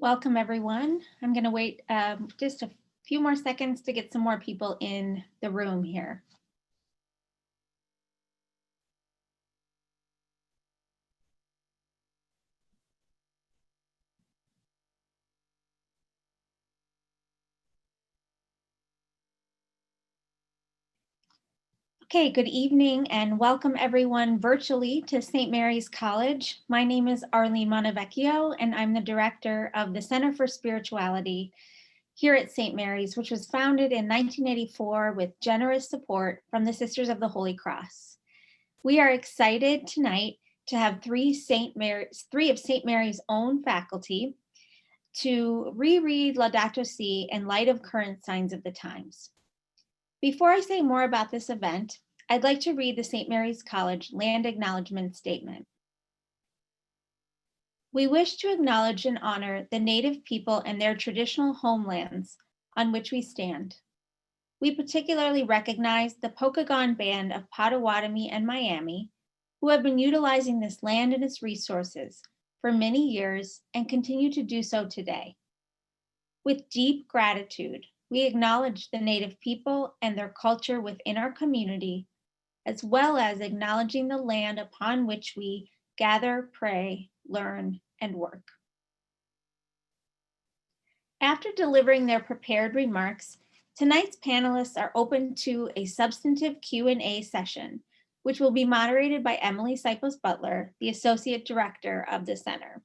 Welcome, everyone. I'm going to wait just a few more seconds to get some more people in the room here. Okay, good evening and welcome everyone virtually to St. Mary's College. My name is Arlene Montevecchio and I'm the director of the Center for Spirituality here at St. Mary's, which was founded in 1984 with generous support from the Sisters of the Holy Cross. We are excited tonight to have three of St. Mary's own faculty to reread Laudato Si in light of current signs of the times. Before I say more about this event, I'd like to read the St. Mary's College Land Acknowledgement Statement. We wish to acknowledge and honor the Native people and their traditional homelands on which we stand. We particularly recognize the Pokagon Band of Potawatomi and Miami, who have been utilizing this land and its resources for many years and continue to do so today. With deep gratitude, we acknowledge the Native people and their culture within our community, as well as acknowledging the land upon which we gather, pray, learn, and work. After delivering their prepared remarks, tonight's panelists are open to a substantive Q&A session, which will be moderated by Emily Sipos Butler, the Associate Director of the Center.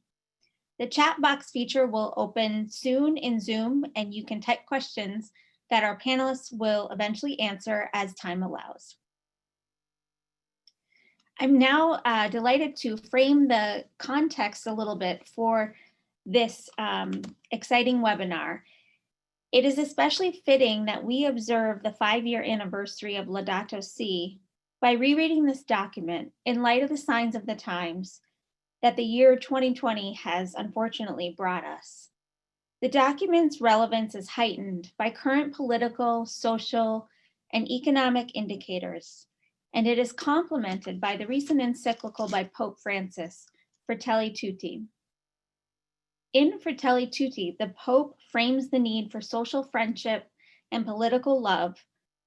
The chat box feature will open soon in Zoom, and you can type questions that our panelists will eventually answer as time allows. I'm now delighted to frame the context a little bit for this exciting webinar. It is especially fitting that we observe the 5-year anniversary of Laudato Si by rereading this document in light of the signs of the times that the year 2020 has unfortunately brought us. The document's relevance is heightened by current political, social, and economic indicators, and it is complemented by the recent encyclical by Pope Francis, Fratelli Tutti. In Fratelli Tutti, the Pope frames the need for social friendship and political love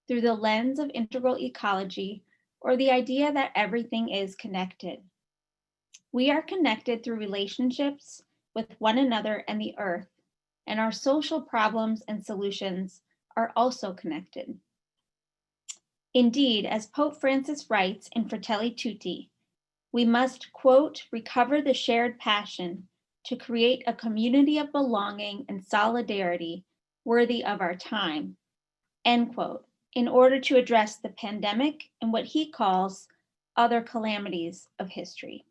through the lens of integral ecology, or the idea that everything is connected. We are connected through relationships with one another and the earth, and our social problems and solutions are also connected. Indeed, as Pope Francis writes in Fratelli Tutti, we must, quote, recover the shared passion to create a community of belonging and solidarity worthy of our time, end quote, in order to address the pandemic and what he calls other calamities of history.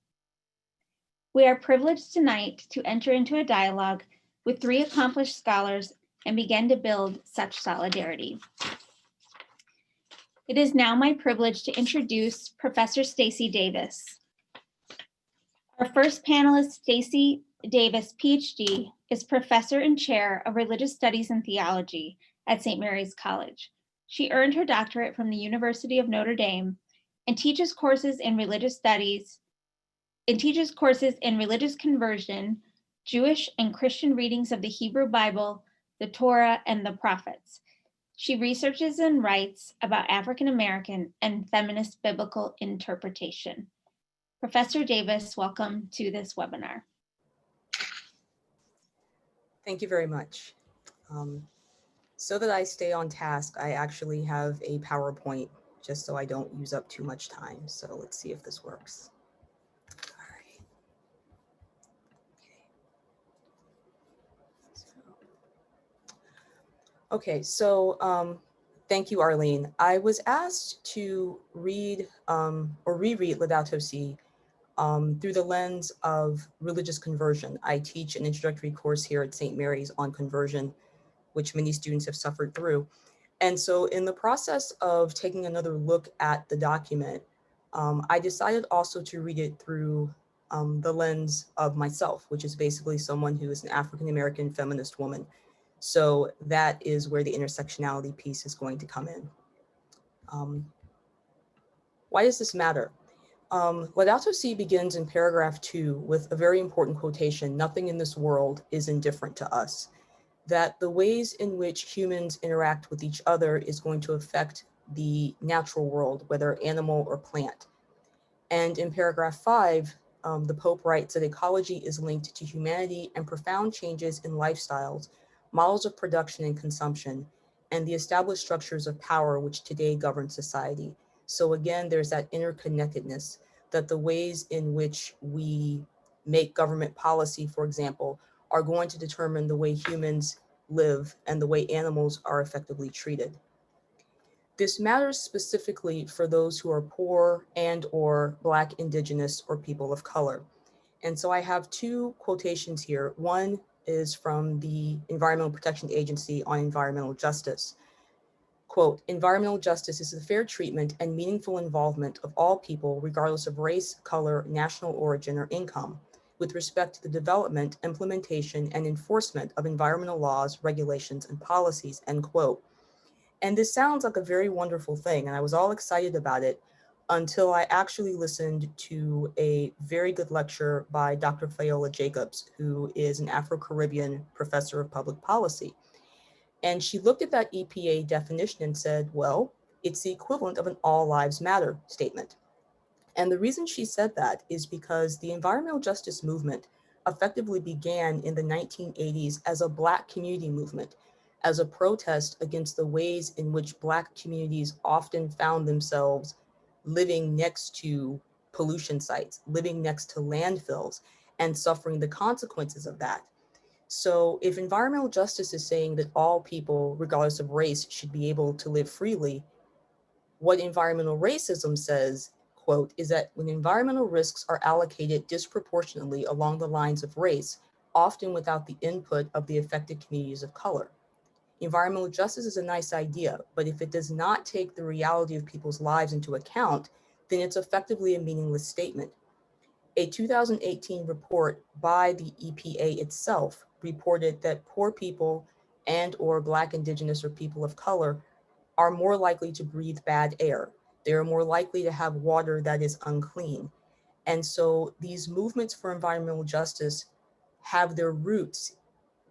We are privileged tonight to enter into a dialogue with 3 accomplished scholars and begin to build such solidarity. It is now my privilege to introduce Professor Stacy Davis. Our first panelist, Stacy Davis, PhD, is Professor and Chair of Religious Studies and Theology at St. Mary's College. She earned her doctorate from the University of Notre Dame and teaches courses in religious studies, religious conversion, Jewish and Christian readings of the Hebrew Bible, the Torah, and the prophets. She researches and writes about African American and feminist biblical interpretation. Professor Davis, welcome to this webinar. Thank you very much. So that I stay on task, I actually have a PowerPoint just so I don't use up too much time. So let's see if this works. Okay, so thank you, Arlene. I was asked to read or reread Laudato Si through the lens of religious conversion. I teach an introductory course here at St. Mary's on conversion, which many students have suffered through. And so in the process of taking another look at the document, I decided also to read it through the lens of myself, which is basically someone who is an African-American feminist woman. So that is where the intersectionality piece is going to come in. Why does this matter? Laudato Si begins in paragraph 2 with a very important quotation: "Nothing in this world is indifferent to us." That the ways in which humans interact with each other is going to affect the natural world, whether animal or plant. And in paragraph 5, the Pope writes that ecology is linked to humanity and profound changes in lifestyles, models of production and consumption, and the established structures of power which today govern society. So again, there's that interconnectedness, that the ways in which we make government policy, for example, are going to determine the way humans live and the way animals are effectively treated. This matters specifically for those who are poor and or Black, Indigenous, or people of color. And so I have two quotations here. One is from the Environmental Protection Agency on environmental justice. Quote, "Environmental justice is the fair treatment and meaningful involvement of all people, regardless of race, color, national origin, or income, with respect to the development, implementation, and enforcement of environmental laws, regulations, and policies," end quote. And this sounds like a very wonderful thing, and I was all excited about it until I actually listened to a very good lecture by Dr. Fayola Jacobs, who is an Afro-Caribbean professor of public policy. And she looked at that EPA definition and said, well, it's the equivalent of an all lives matter statement. And the reason she said that is because the environmental justice movement effectively began in the 1980s as a Black community movement, as a protest against the ways in which Black communities often found themselves living next to pollution sites, living next to landfills, and suffering the consequences of that. So if environmental justice is saying that all people, regardless of race, should be able to live freely, what environmental racism says, quote, is that when environmental risks are allocated disproportionately along the lines of race, often without the input of the affected communities of color. Environmental justice is a nice idea, but if it does not take the reality of people's lives into account, then it's effectively a meaningless statement. A 2018 report by the EPA itself reported that poor people and or Black, Indigenous, or people of color are more likely to breathe bad air. They are more likely to have water that is unclean. And so these movements for environmental justice have their roots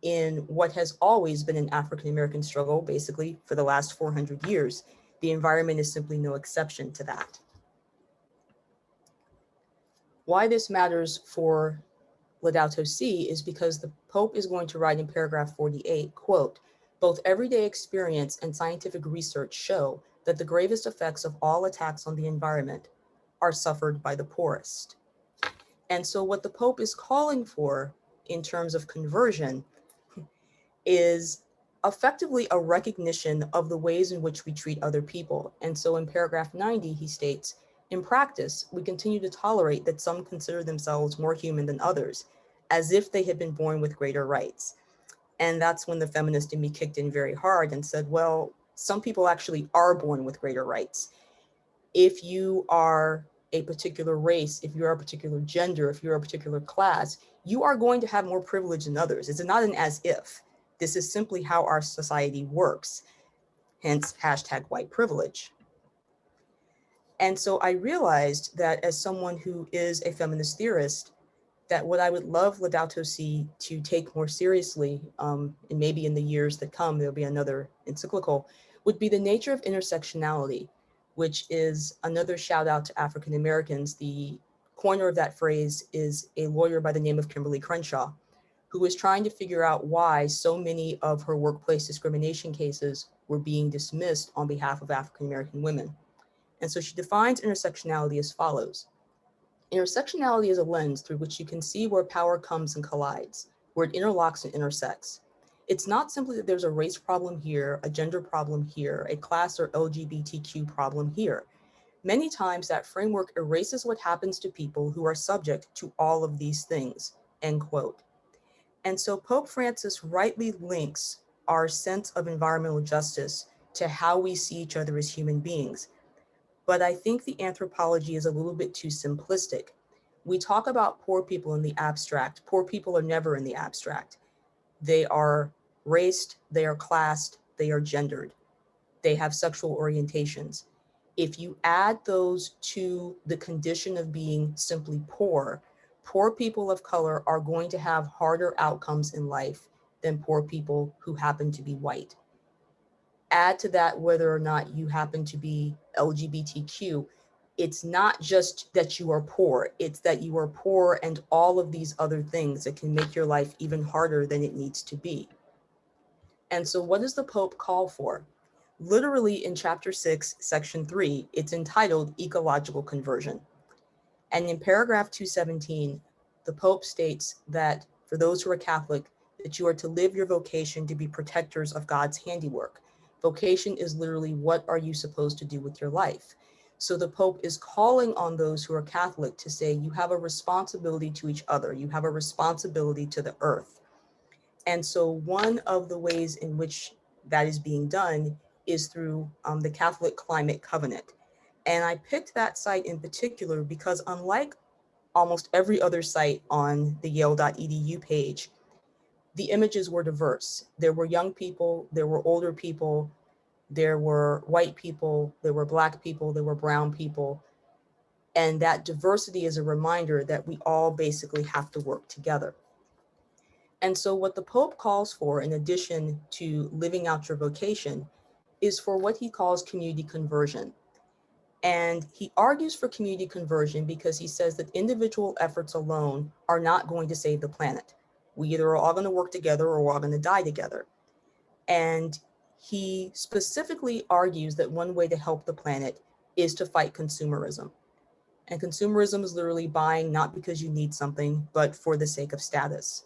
in what has always been an African American struggle, basically for the last 400 years. The environment is simply no exception to that. Why this matters for Laudato Si is because the Pope is going to write in paragraph 48, quote, "Both everyday experience and scientific research show that the gravest effects of all attacks on the environment are suffered by the poorest." And so what the Pope is calling for in terms of conversion is effectively a recognition of the ways in which we treat other people. And so in paragraph 90, he states, "In practice, we continue to tolerate that some consider themselves more human than others, as if they had been born with greater rights." And that's when the feminist in me kicked in very hard and said, well, some people actually are born with greater rights. If you are a particular race, if you're a particular gender, if you're a particular class, you are going to have more privilege than others. It's not an as if. This is simply how our society works, hence hashtag white privilege. And so I realized that as someone who is a feminist theorist, that what I would love Laudato Si to take more seriously, and maybe in the years that come, there'll be another encyclical, would be the nature of intersectionality, which is another shout out to African Americans. The coiner of that phrase is a lawyer by the name of Kimberly Crenshaw, who was trying to figure out why so many of her workplace discrimination cases were being dismissed on behalf of African American women. And so she defines intersectionality as follows. Intersectionality is a lens through which you can see where power comes and collides, where it interlocks and intersects. It's not simply that there's a race problem here, a gender problem here, a class or LGBTQ problem here. Many times that framework erases what happens to people who are subject to all of these things, end quote. And so Pope Francis rightly links our sense of environmental justice to how we see each other as human beings. But I think the anthropology is a little bit too simplistic. We talk about poor people in the abstract. Poor people are never in the abstract. They are raced, they are classed, they are gendered. They have sexual orientations. If you add those to the condition of being simply poor, poor people of color are going to have harder outcomes in life than poor people who happen to be white. Add to that whether or not you happen to be LGBTQ. It's not just that you are poor, it's that you are poor and all of these other things that can make your life even harder than it needs to be. And so what does the Pope call for? Literally in chapter 6, section 3, it's entitled Ecological Conversion. And in paragraph 217, the Pope states that for those who are Catholic, that you are to live your vocation to be protectors of God's handiwork. Vocation is literally what are you supposed to do with your life? So the Pope is calling on those who are Catholic to say you have a responsibility to each other, you have a responsibility to the earth. And so one of the ways in which that is being done is through the Catholic Climate Covenant. And I picked that site in particular because unlike almost every other site on the yale.edu page, the images were diverse. There were young people, there were older people, there were white people, there were Black people, there were brown people. And that diversity is a reminder that we all basically have to work together. And so what the Pope calls for, in addition to living out your vocation, is for what he calls community conversion. And he argues for community conversion because he says that individual efforts alone are not going to save the planet. We either are all going to work together or we're all going to die together. And he specifically argues that one way to help the planet is to fight consumerism. And consumerism is literally buying not because you need something, but for the sake of status.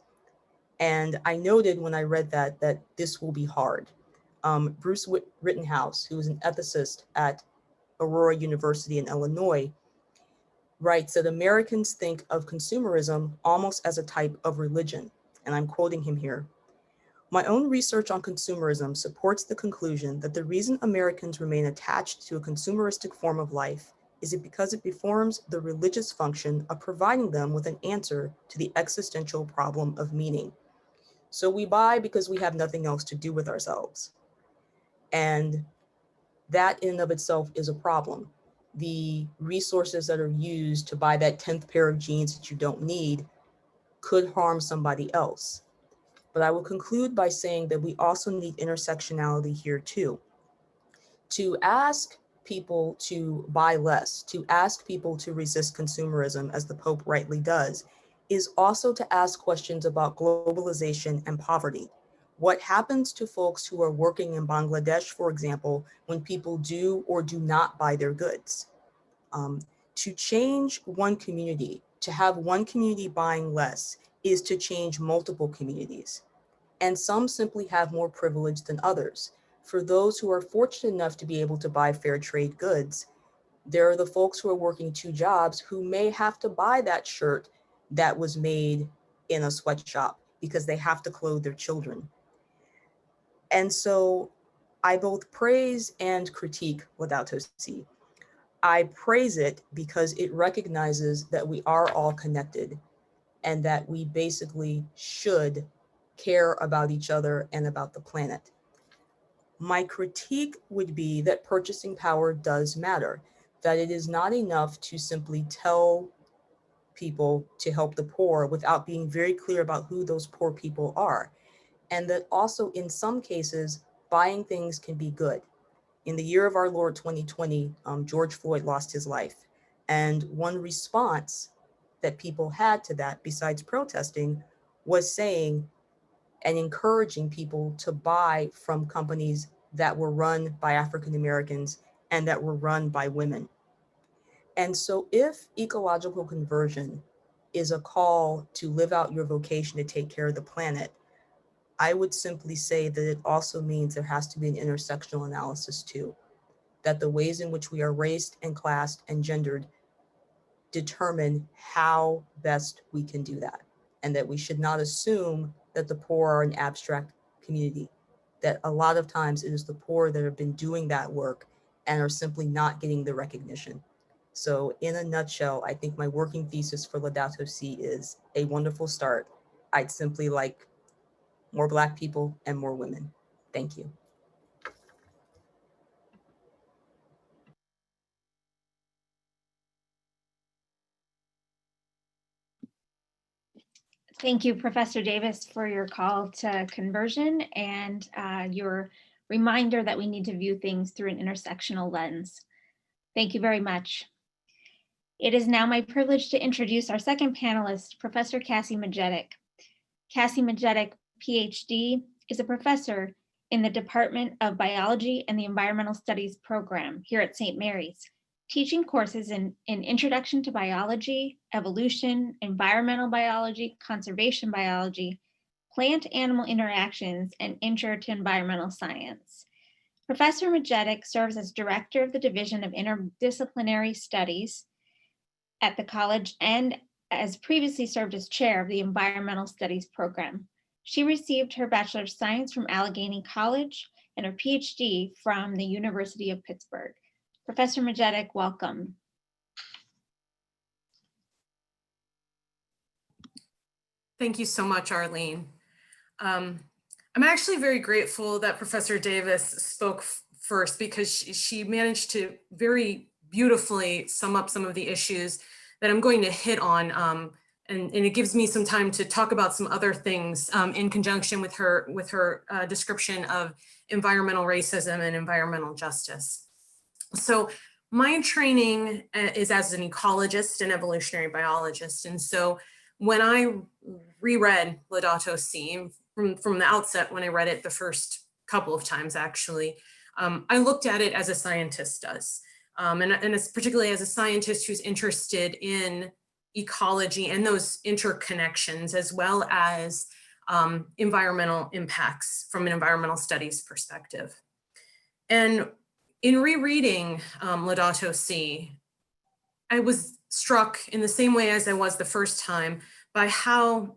And I noted when I read that this will be hard. Bruce Rittenhouse, who is an ethicist at Aurora University in Illinois, writes that Americans think of consumerism almost as a type of religion. And I'm quoting him here. My own research on consumerism supports the conclusion that the reason Americans remain attached to a consumeristic form of life is it because it performs the religious function of providing them with an answer to the existential problem of meaning. So we buy because we have nothing else to do with ourselves. And that in and of itself is a problem. The resources that are used to buy that 10th pair of jeans that you don't need could harm somebody else. But I will conclude by saying that we also need intersectionality here too. To ask people to buy less, to ask people to resist consumerism, as the Pope rightly does, is also to ask questions about globalization and poverty. What happens to folks who are working in Bangladesh, for example, when people do or do not buy their goods? To change one community, to have one community buying less, is to change multiple communities. And some simply have more privilege than others. For those who are fortunate enough to be able to buy fair trade goods, there are the folks who are working two jobs who may have to buy that shirt that was made in a sweatshop because they have to clothe their children. And so I both praise and critique Laudato Si. I praise it because it recognizes that we are all connected and that we basically should care about each other and about the planet. My critique would be that purchasing power does matter, that it is not enough to simply tell people to help the poor without being very clear about who those poor people are. And that also in some cases, buying things can be good. In the year of our Lord 2020, George Floyd lost his life. And one response that people had to that, besides protesting, was saying and encouraging people to buy from companies that were run by African Americans and that were run by women. And so if ecological conversion is a call to live out your vocation to take care of the planet, I would simply say that it also means there has to be an intersectional analysis too, that the ways in which we are raced and classed and gendered determine how best we can do that. And that we should not assume that the poor are an abstract community, that a lot of times it is the poor that have been doing that work and are simply not getting the recognition. So in a nutshell, I think my working thesis for Laudato Si is a wonderful start. I'd simply like more Black people and more women. Thank you. Thank you, Professor Davis, for your call to conversion and your reminder that we need to view things through an intersectional lens. Thank you very much. It is now my privilege to introduce our second panelist, Professor Cassie Majetic. Cassie Majetic, PhD, is a professor in the Department of Biology and the Environmental Studies program here at St. Mary's, teaching courses in Introduction to Biology, Evolution, Environmental Biology, Conservation Biology, Plant-Animal Interactions, and Intro to Environmental Science. Professor Majetic serves as Director of the Division of Interdisciplinary Studies at the college and as previously served as Chair of the Environmental Studies program. She received her Bachelor of Science from Allegheny College and her PhD from the University of Pittsburgh. Professor Majetic, welcome. Thank you so much, Arlene. I'm actually very grateful that Professor Davis spoke first, because she managed to very beautifully sum up some of the issues that I'm going to hit on. And it gives me some time to talk about some other things in conjunction with her description of environmental racism and environmental justice. So my training is as an ecologist and evolutionary biologist. And so when I reread Laudato Si, from the outset, when I read it the first couple of times, actually, I looked at it as a scientist does. And it's particularly as a scientist who's interested in ecology and those interconnections, as well as environmental impacts from an environmental studies perspective. And in rereading Laudato Si, I was struck in the same way as I was the first time by how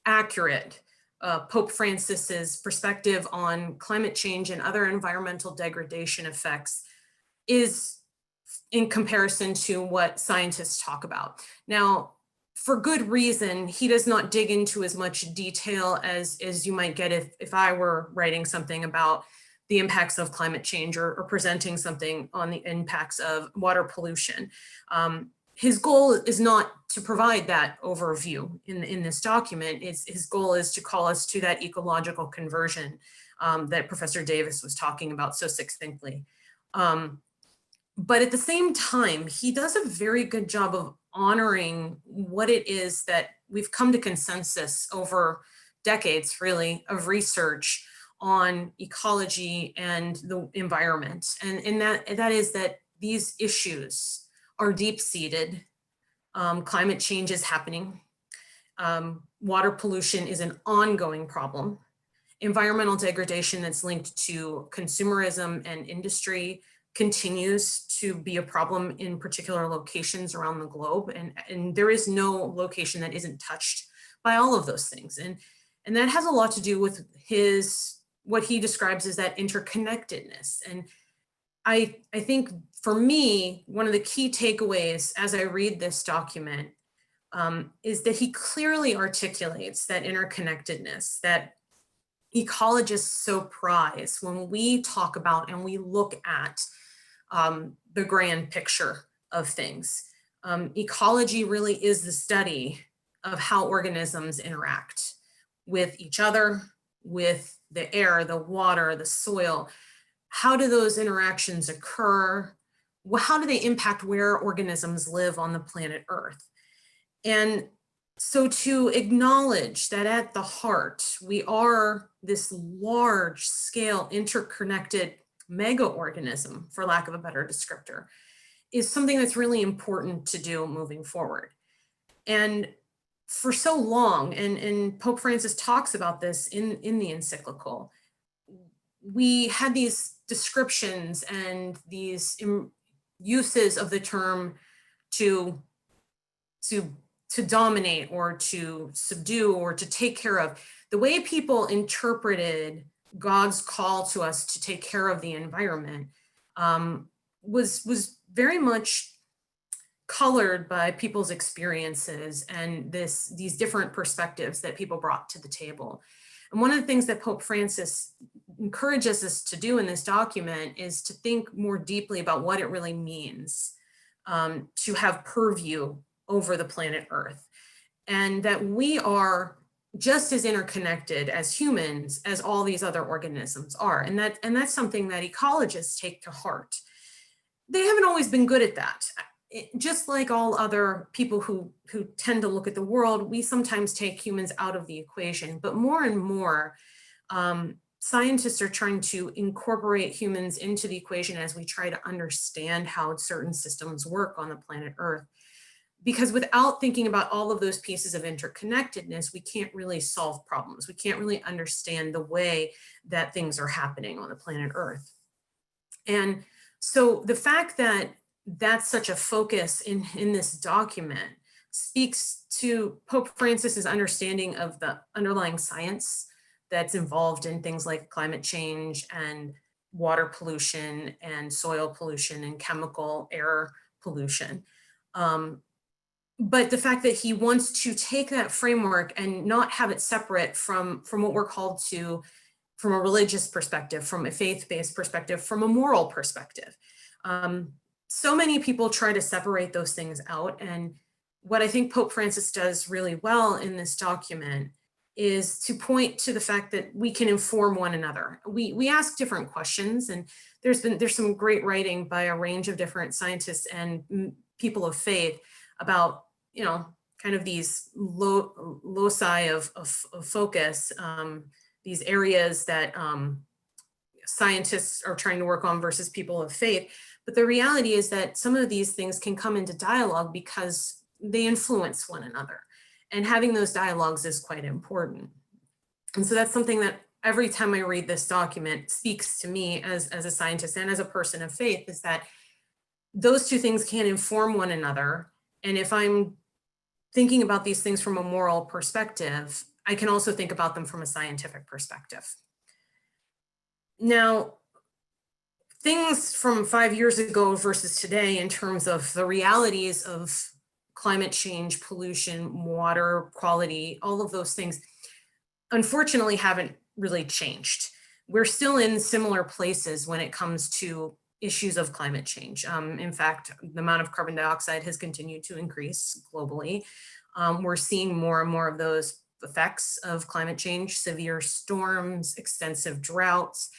accurate Pope Francis's perspective on climate change and other environmental degradation effects is in comparison to what scientists talk about. Now, for good reason, he does not dig into as much detail as you might get if I were writing something about the impacts of climate change or presenting something on the impacts of water pollution. His goal is not to provide that overview in this document. His goal is to call us to that ecological conversion that Professor Davis was talking about so succinctly. But at the same time, he does a very good job of honoring what it is that we've come to consensus over decades, really, of research on ecology and the environment. And that is that these issues are deep-seated. Climate change is happening. Water pollution is an ongoing problem. Environmental degradation that's linked to consumerism and industry continues to be a problem in particular locations around the globe. And there is no location that isn't touched by all of those things. And that has a lot to do with what he describes as that interconnectedness. And I think for me, one of the key takeaways as I read this document is that he clearly articulates that interconnectedness that ecologists so prize when we talk about and we look at the grand picture of things. Ecology really is the study of how organisms interact with each other, with the air, the water, the soil. How do those interactions occur? How do they impact where organisms live on the planet Earth? And so to acknowledge that at the heart, we are this large scale interconnected mega-organism, for lack of a better descriptor, is something that's really important to do moving forward. And for so long, and Pope Francis talks about this in the encyclical, we had these descriptions and these uses of the term to dominate or to subdue or to take care of. The way people interpreted God's call to us to take care of the environment was very much colored by people's experiences and these different perspectives that people brought to the table. And one of the things that Pope Francis encourages us to do in this document is to think more deeply about what it really means to have purview over the planet Earth. and that we are just as interconnected as humans as all these other organisms are. And that's something that ecologists take to heart. They haven't always been good at that. Just like all other people who tend to look at the world, we sometimes take humans out of the equation, but more and more, scientists are trying to incorporate humans into the equation as we try to understand how certain systems work on the planet Earth. Because without thinking about all of those pieces of interconnectedness, we can't really solve problems. We can't really understand the way that things are happening on the planet Earth. And so the fact that that's such a focus in this document speaks to Pope Francis's understanding of the underlying science that's involved in things like climate change and water pollution and soil pollution and chemical air pollution. But the fact that he wants to take that framework and not have it separate from what we're called to, from a religious perspective, from a faith-based perspective, from a moral perspective. So many people try to separate those things out. And what I think Pope Francis does really well in this document is to point to the fact that we can inform one another. We ask different questions, and there's some great writing by a range of different scientists and people of faith about, you know, kind of these loci of focus, these areas that scientists are trying to work on versus people of faith. But the reality is that some of these things can come into dialogue because they influence one another. And having those dialogues is quite important. And so that's something that every time I read this document speaks to me as a scientist and as a person of faith, is that those two things can inform one another. And if I'm thinking about these things from a moral perspective, I can also think about them from a scientific perspective. Now, things from 5 years ago versus today in terms of the realities of climate change, pollution, water quality, all of those things, unfortunately haven't really changed. We're still in similar places when it comes to issues of climate change. In fact, the amount of carbon dioxide has continued to increase globally. We're seeing more and more of those effects of climate change: severe storms, extensive droughts,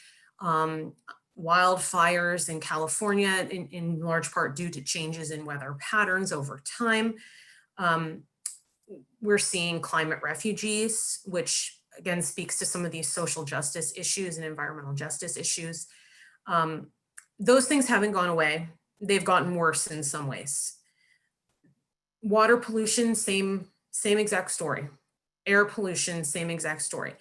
wildfires in California, in large part due to changes in weather patterns over time. We're seeing climate refugees, which again speaks to some of these social justice issues and environmental justice issues. Those things haven't gone away. They've gotten worse in some ways. Water pollution, same exact story. Air pollution, same exact story.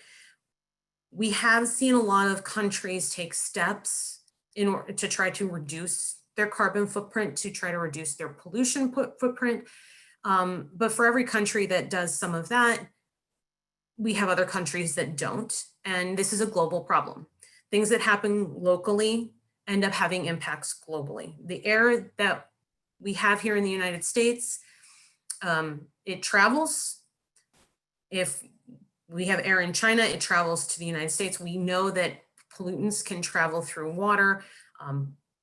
We have seen a lot of countries take steps in order to try to reduce their carbon footprint, to try to reduce their pollution footprint. But for every country that does some of that, we have other countries that don't. And this is a global problem. Things that happen locally end up having impacts globally. The air that we have here in the United States, it travels. If we have air in China, it travels to the United States. We know that pollutants can travel through water,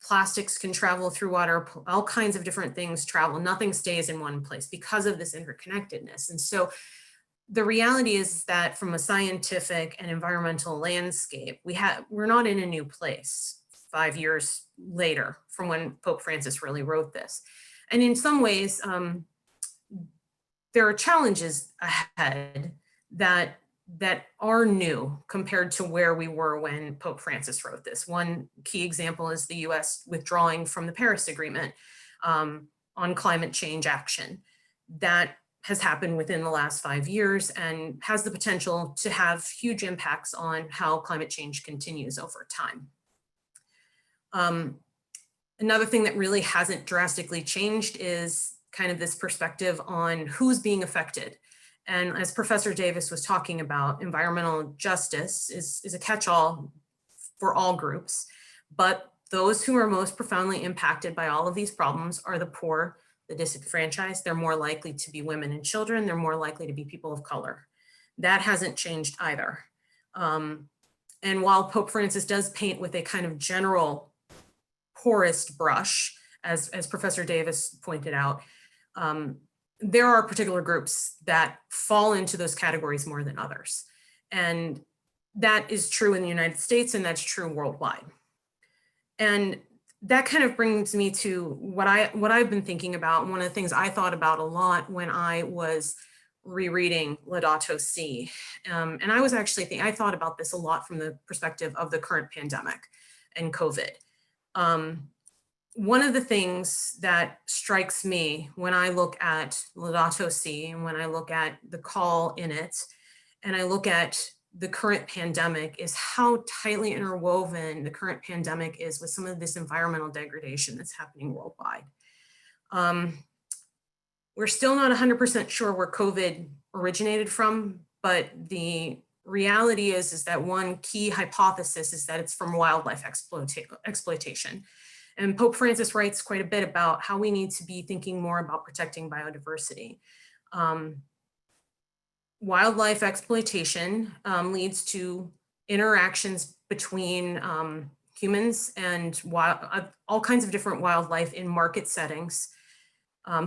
plastics can travel through water, all kinds of different things travel. Nothing stays in one place because of this interconnectedness. And so the reality is that from a scientific and environmental landscape, we're not in a new place 5 years later from when Pope Francis really wrote this. And in some ways, there are challenges ahead that are new compared to where we were when Pope Francis wrote this. One key example is the US withdrawing from the Paris Agreement on climate change action. That has happened within the last 5 years and has the potential to have huge impacts on how climate change continues over time. Another thing that really hasn't drastically changed is kind of this perspective on who's being affected. And as Professor Davis was talking about, environmental justice is a catch-all for all groups, but those who are most profoundly impacted by all of these problems are the poor, the disenfranchised. They're more likely to be women and children. They're more likely to be people of color. That hasn't changed either. And while Pope Francis does paint with a kind of general poorest brush, as Professor Davis pointed out, there are particular groups that fall into those categories more than others. And that is true in the United States, and that's true worldwide. And that kind of brings me to what I've been thinking about. One of the things I thought about a lot when I was rereading Laudato Si. And I was actually I thought about this a lot from the perspective of the current pandemic and COVID. One of the things that strikes me when I look at Laudato Si and when I look at the call in it, and I look at the current pandemic, is how tightly interwoven the current pandemic is with some of this environmental degradation that's happening worldwide. We're still not 100% sure where COVID originated from, but the reality is that one key hypothesis is that it's from wildlife exploitation. And Pope Francis writes quite a bit about how we need to be thinking more about protecting biodiversity. Wildlife exploitation leads to interactions between humans and all kinds of different wildlife in market settings.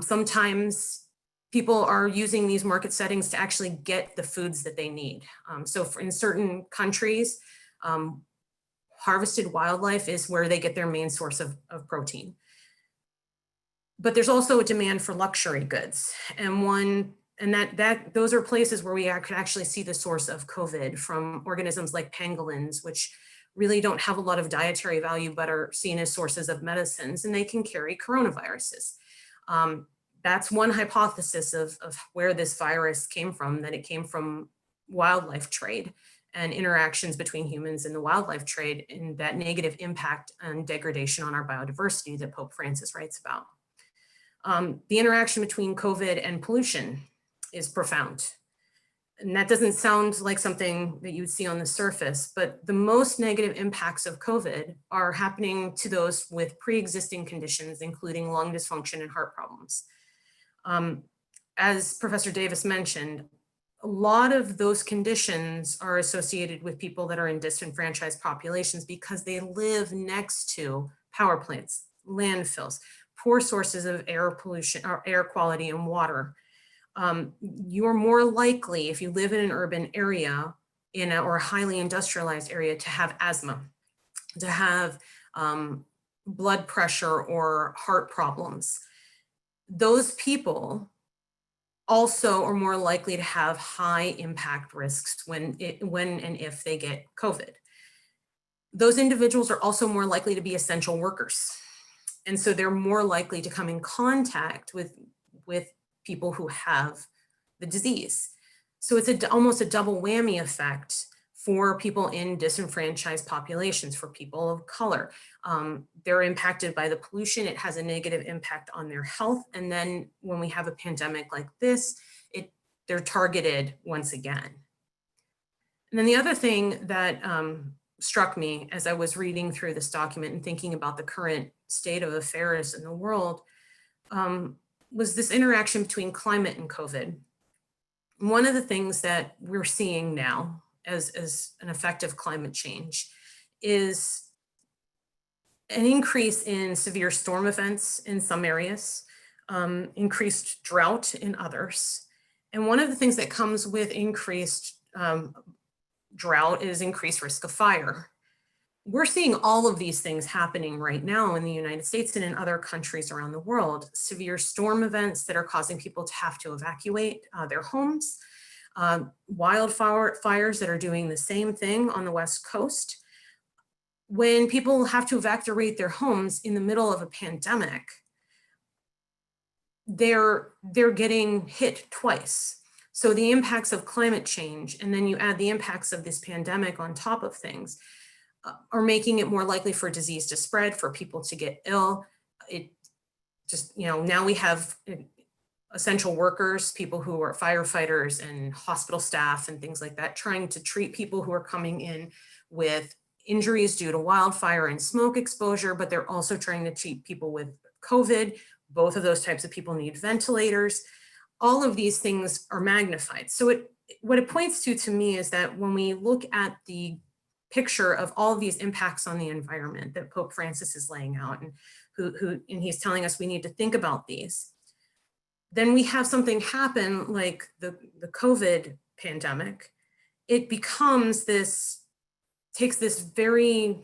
Sometimes people are using these market settings to actually get the foods that they need. In certain countries, harvested wildlife is where they get their main source of protein. But there's also a demand for luxury goods, and those are places where we could actually see the source of COVID from organisms like pangolins, which really don't have a lot of dietary value, but are seen as sources of medicines, and they can carry coronaviruses. That's one hypothesis of where this virus came from, that it came from wildlife trade and interactions between humans and the wildlife trade, and that negative impact and degradation on our biodiversity that Pope Francis writes about. The interaction between COVID and pollution is profound. And that doesn't sound like something that you would see on the surface, but the most negative impacts of COVID are happening to those with pre-existing conditions, including lung dysfunction and heart problems. As Professor Davis mentioned, a lot of those conditions are associated with people that are in disenfranchised populations because they live next to power plants, landfills, poor sources of air pollution or air quality and water. You're more likely, if you live in an urban area or a highly industrialized area, to have asthma, to have blood pressure or heart problems. Those people also are more likely to have high impact risks when and if they get COVID. Those individuals are also more likely to be essential workers. And so they're more likely to come in contact with people who have the disease. So it's almost a double whammy effect for people in disenfranchised populations, for people of color. They're impacted by the pollution. It has a negative impact on their health. And then when we have a pandemic like this, they're targeted once again. And then the other thing that struck me as I was reading through this document and thinking about the current state of affairs in the world was this interaction between climate and COVID. One of the things that we're seeing now as an effect of climate change is an increase in severe storm events in some areas, increased drought in others. And one of the things that comes with increased drought is increased risk of fire. We're seeing all of these things happening right now in the United States and in other countries around the world. Severe storm events that are causing people to have to evacuate their homes, wildfires that are doing the same thing on the West Coast. When people have to evacuate their homes in the middle of a pandemic, they're getting hit twice. So the impacts of climate change, and then you add the impacts of this pandemic on top of things, are making it more likely for disease to spread, for people to get ill. It just, now we have essential workers, people who are firefighters and hospital staff and things like that, trying to treat people who are coming in with injuries due to wildfire and smoke exposure, but they're also trying to treat people with COVID. Both of those types of people need ventilators. All of these things are magnified. So what it points to me is that when we look at the picture of all of these impacts on the environment that Pope Francis is laying out, and he's telling us we need to think about these, then we have something happen like the COVID pandemic. It becomes this, takes this very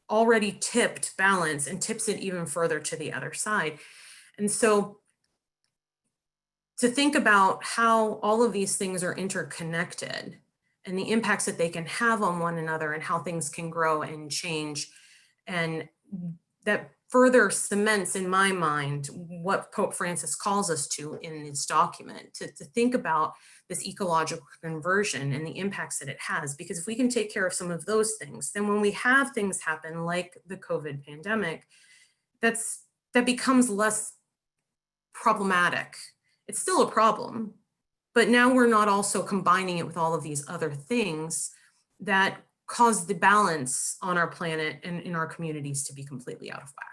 already tipped balance and tips it even further to the other side. And so to think about how all of these things are interconnected and the impacts that they can have on one another and how things can grow and change, and that further cements in my mind what Pope Francis calls us to in this document, to think about this ecological conversion and the impacts that it has. Because if we can take care of some of those things, then when we have things happen like the COVID pandemic, that becomes less problematic. It's still a problem, but now we're not also combining it with all of these other things that cause the balance on our planet and in our communities to be completely out of whack.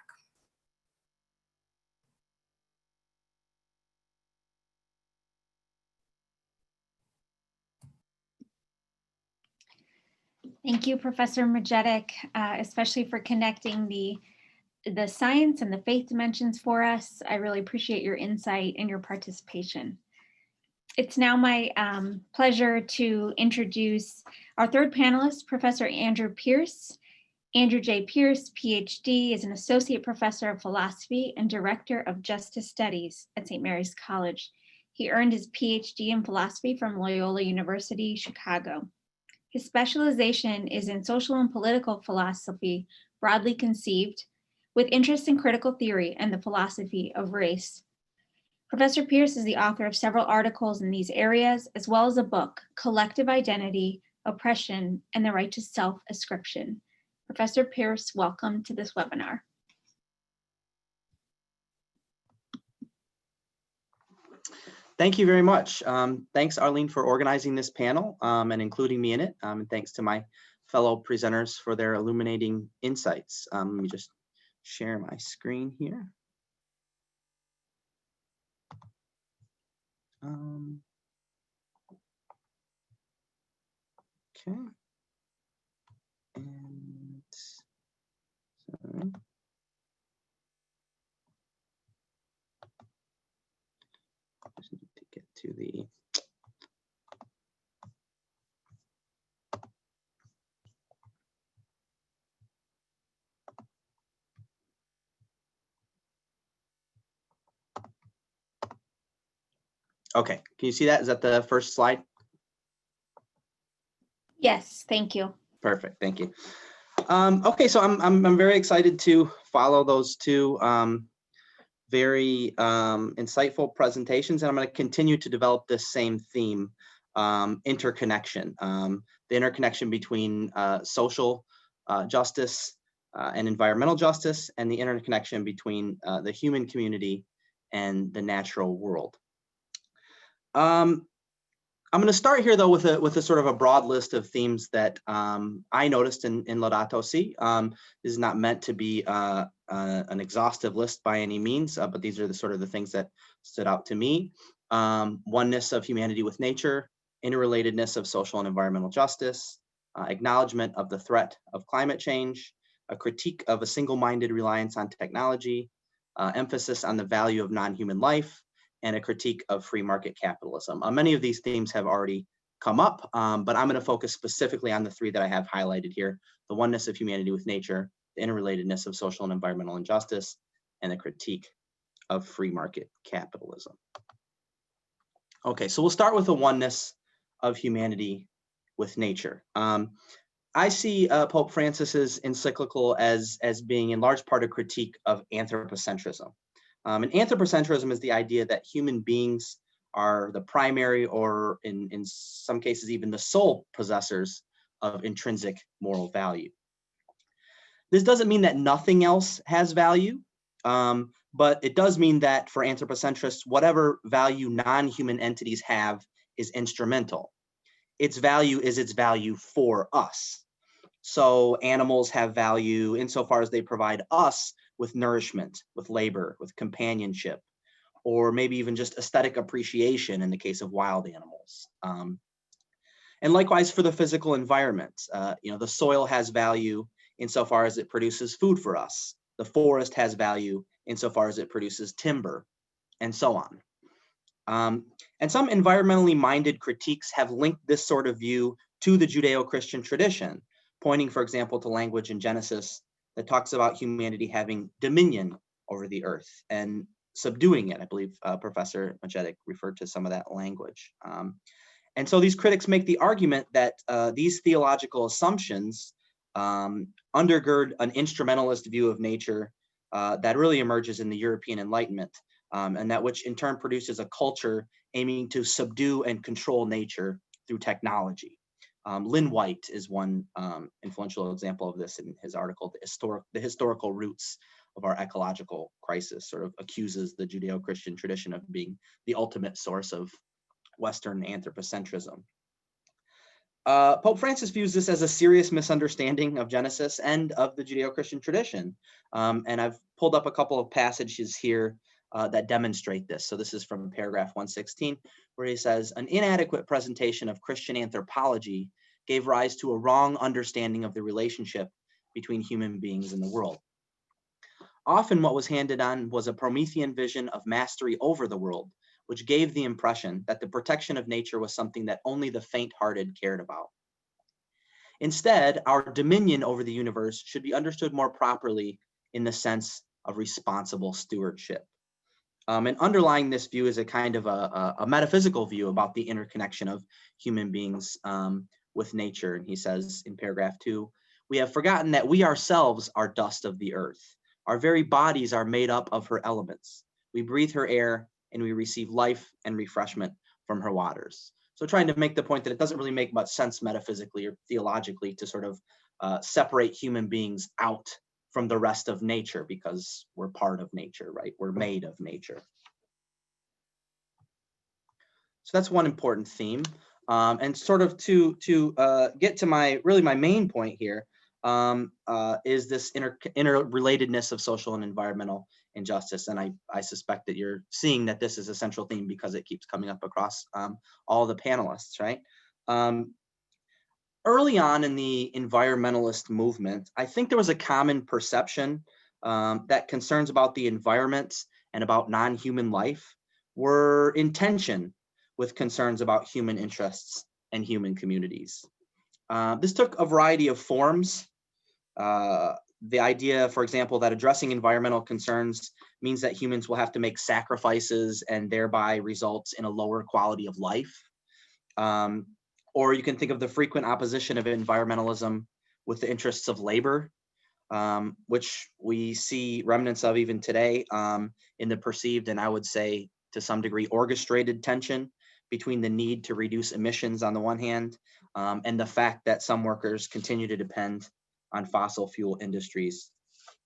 Thank you, Professor Majetic, especially for connecting the science and the faith dimensions for us. I really appreciate your insight and your participation. It's now my pleasure to introduce our third panelist, Professor Andrew Pierce. Andrew J. Pierce, PhD, is an associate professor of philosophy and director of justice studies at St. Mary's College. He earned his PhD in philosophy from Loyola University, Chicago. His specialization is in social and political philosophy, broadly conceived, with interest in critical theory and the philosophy of race. Professor Pierce is the author of several articles in these areas, as well as a book, Collective Identity, Oppression, and the Right to Self-Ascription. Professor Pierce, welcome to this webinar. Thank you very much. Thanks, Arlene, for organizing this panel and including me in it. And thanks to my fellow presenters for their illuminating insights. Let me just share my screen here. Okay. And sorry. Just need to get to the okay, can you see that? Is that the first slide? Yes, thank you. Perfect, thank you. Okay, so I'm very excited to follow those two very insightful presentations, and I'm going to continue to develop this same theme, interconnection, the interconnection between social justice and environmental justice, and the interconnection between the human community and the natural world. I'm going to start here, though, with a sort of a broad list of themes that I noticed in Laudato Si. This is not meant to be an exhaustive list by any means, but these are the sort of the things that stood out to me. Oneness of humanity with nature, interrelatedness of social and environmental justice, acknowledgement of the threat of climate change, a critique of a single-minded reliance on technology, emphasis on the value of non-human life, and a critique of free market capitalism. Many of these themes have already come up, but I'm going to focus specifically on the three that I have highlighted here: the oneness of humanity with nature, the interrelatedness of social and environmental injustice, and the critique of free market capitalism. Okay, so we'll start with the oneness of humanity with nature. I see Pope Francis's encyclical as being in large part a critique of anthropocentrism. And anthropocentrism is the idea that human beings are the primary, or in some cases even the sole possessors of intrinsic moral value. This doesn't mean that nothing else has value, but it does mean that for anthropocentrists, whatever value non-human entities have is instrumental. Its value is its value for us. So animals have value insofar as they provide us with nourishment, with labor, with companionship, or maybe even just aesthetic appreciation in the case of wild animals. And likewise for the physical environment, the soil has value insofar as it produces food for us. The forest has value insofar as it produces timber, and so on. And some environmentally minded critiques have linked this sort of view to the Judeo-Christian tradition, pointing, for example, to language in Genesis that talks about humanity having dominion over the earth and subduing it. I believe Professor Majetic referred to some of that language. And so these critics make the argument that these theological assumptions undergird an instrumentalist view of nature that really emerges in the European Enlightenment, and that which in turn produces a culture aiming to subdue and control nature through technology. Lynn White is one influential example of this in his article, The Historical Roots of Our Ecological Crisis, sort of accuses the Judeo-Christian tradition of being the ultimate source of Western anthropocentrism. Pope Francis views this as a serious misunderstanding of Genesis and of the Judeo-Christian tradition. And I've pulled up a couple of passages here that demonstrate this. So this is from paragraph 116, where he says, an inadequate presentation of Christian anthropology gave rise to a wrong understanding of the relationship between human beings and the world. Often what was handed on was a Promethean vision of mastery over the world, which gave the impression that the protection of nature was something that only the faint-hearted cared about. Instead, our dominion over the universe should be understood more properly in the sense of responsible stewardship. And underlying this view is a kind of a metaphysical view about the interconnection of human beings with nature. And he says in paragraph 2, we have forgotten that we ourselves are dust of the earth. Our very bodies are made up of her elements. We breathe her air and we receive life and refreshment from her waters. So trying to make the point that it doesn't really make much sense metaphysically or theologically to sort of separate human beings out from the rest of nature, because we're part of nature, right? We're made of nature. So that's one important theme. And sort of to get to my main point here is this interrelatedness of social and environmental injustice. And I suspect that you're seeing that this is a central theme because it keeps coming up across all the panelists, right? Early on in the environmentalist movement, I think there was a common perception that concerns about the environment and about non-human life were in tension with concerns about human interests and human communities. This took a variety of forms. The idea, for example, that addressing environmental concerns means that humans will have to make sacrifices and thereby results in a lower quality of life. Or you can think of the frequent opposition of environmentalism with the interests of labor, which we see remnants of even today in the perceived, and I would say to some degree, orchestrated tension between the need to reduce emissions on the one hand and the fact that some workers continue to depend on fossil fuel industries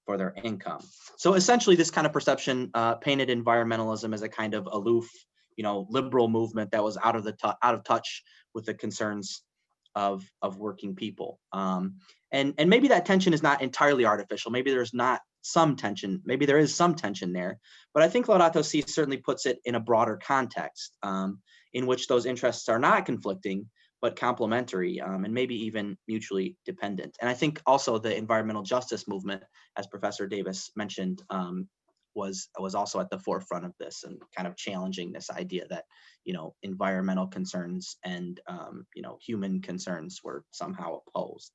for their income. So essentially this kind of perception painted environmentalism as a kind of aloof, liberal movement that was out of touch with the concerns of working people. And maybe that tension is not entirely artificial. Maybe there's not some tension. Maybe there is some tension there. But I think Laudato Si certainly puts it in a broader context in which those interests are not conflicting, but complementary and maybe even mutually dependent. And I think also the environmental justice movement, as Professor Davis mentioned, was also at the forefront of this and kind of challenging this idea that environmental concerns and human concerns were somehow opposed.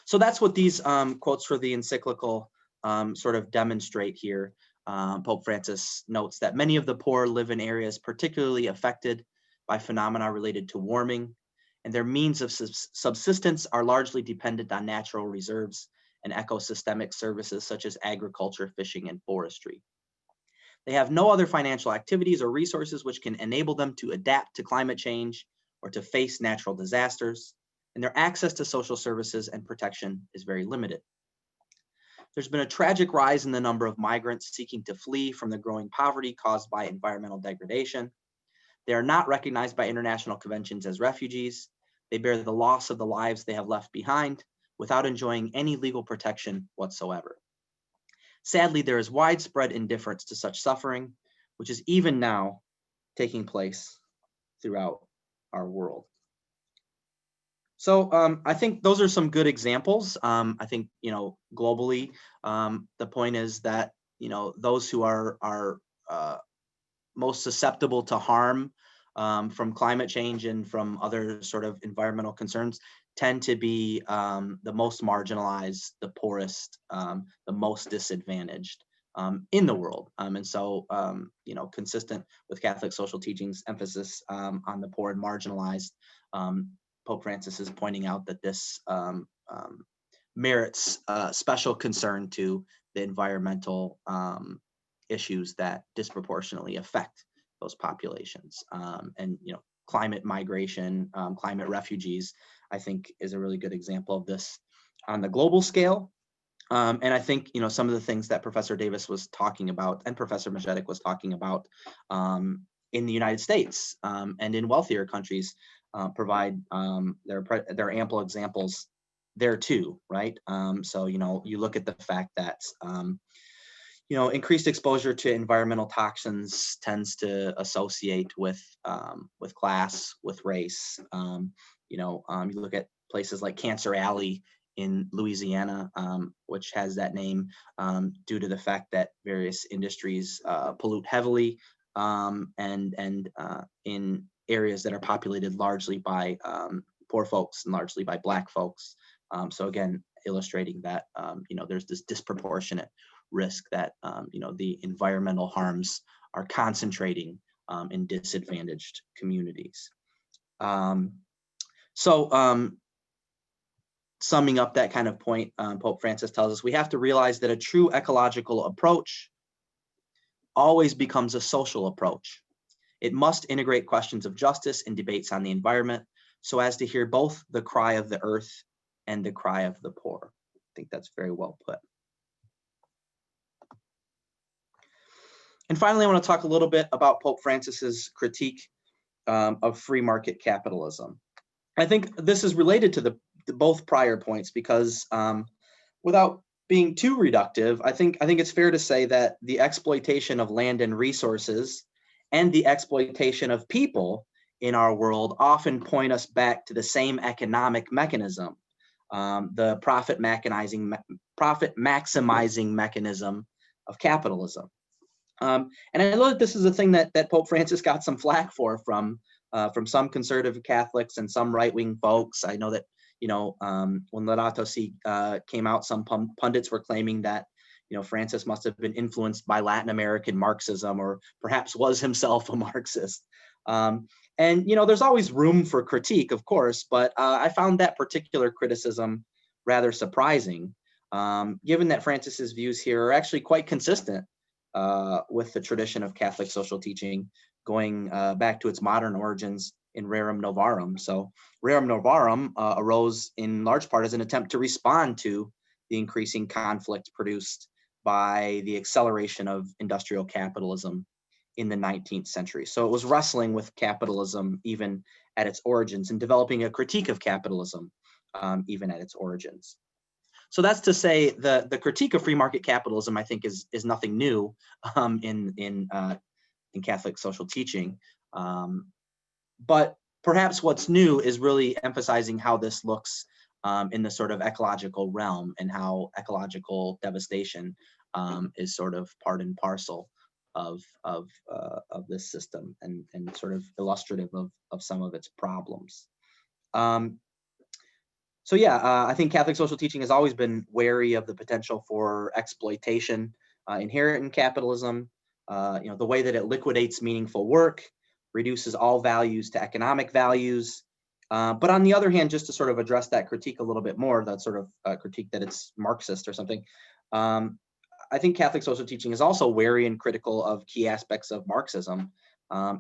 So that's what these quotes for the encyclical sort of demonstrate here. Pope Francis notes that many of the poor live in areas particularly affected by phenomena related to warming, and their means of subsistence are largely dependent on natural reserves and ecosystemic services such as agriculture, fishing, and forestry. They have no other financial activities or resources which can enable them to adapt to climate change or to face natural disasters, and their access to social services and protection is very limited. There's been a tragic rise in the number of migrants seeking to flee from the growing poverty caused by environmental degradation. They are not recognized by international conventions as refugees. They bear the loss of the lives they have left behind without enjoying any legal protection whatsoever. Sadly, there is widespread indifference to such suffering, which is even now taking place throughout our world. So I think those are some good examples. I think, globally, the point is that, those who are most susceptible to harm from climate change and from other sort of environmental concerns tend to be the most marginalized, the poorest, the most disadvantaged in the world. And so, you know, consistent with Catholic social teachings, emphasis on the poor and marginalized, Pope Francis is pointing out that this merits special concern to the environmental issues that disproportionately affect those populations. And, you know, climate migration, climate refugees, I think is a really good example of this on the global scale. And I think, you know, some of the things that Professor Davis was talking about and Professor Majetic was talking about in the United States and in wealthier countries provide there are ample examples there too, right? So, you know, you look at the fact that you know, increased exposure to environmental toxins tends to associate with class, with race. You know, you look at places like Cancer Alley in Louisiana, which has that name due to the fact that various industries pollute heavily and in areas that are populated largely by poor folks and largely by Black folks. So again, illustrating that you know, there's this disproportionate risk that you know, the environmental harms are concentrating in disadvantaged communities. Summing up that kind of point, Pope Francis tells us we have to realize that a true ecological approach always becomes a social approach. It must integrate questions of justice and debates on the environment so as to hear both the cry of the earth and the cry of the poor. I think that's very well put. And finally, I want to talk a little bit about Pope Francis's critique of free market capitalism. I think this is related to both prior points because without being too reductive, I think it's fair to say that the exploitation of land and resources and the exploitation of people in our world often point us back to the same economic mechanism, the profit maximizing mechanism of capitalism. And I know that this is a thing that Pope Francis got some flack for from some conservative Catholics and some right-wing folks. I know that, you know, when Laudato Si came out, some pundits were claiming that, you know, Francis must have been influenced by Latin American Marxism or perhaps was himself a Marxist. And, you know, there's always room for critique, of course, but I found that particular criticism rather surprising, given that Francis's views here are actually quite consistent with the tradition of Catholic social teaching going back to its modern origins in Rerum Novarum. So Rerum Novarum arose in large part as an attempt to respond to the increasing conflict produced by the acceleration of industrial capitalism in the 19th century. So it was wrestling with capitalism even at its origins and developing a critique of capitalism even at its origins. So that's to say the critique of free market capitalism, I think, is nothing new in Catholic social teaching. But perhaps what's new is really emphasizing how this looks in the sort of ecological realm and how ecological devastation is sort of part and parcel of this system and sort of illustrative of some of its problems. So yeah, I think Catholic social teaching has always been wary of the potential for exploitation inherent in capitalism. You know, the way that it liquidates meaningful work, reduces all values to economic values. But on the other hand, just to sort of address that critique a little bit more, that sort of critique that it's Marxist or something, I think Catholic social teaching is also wary and critical of key aspects of Marxism,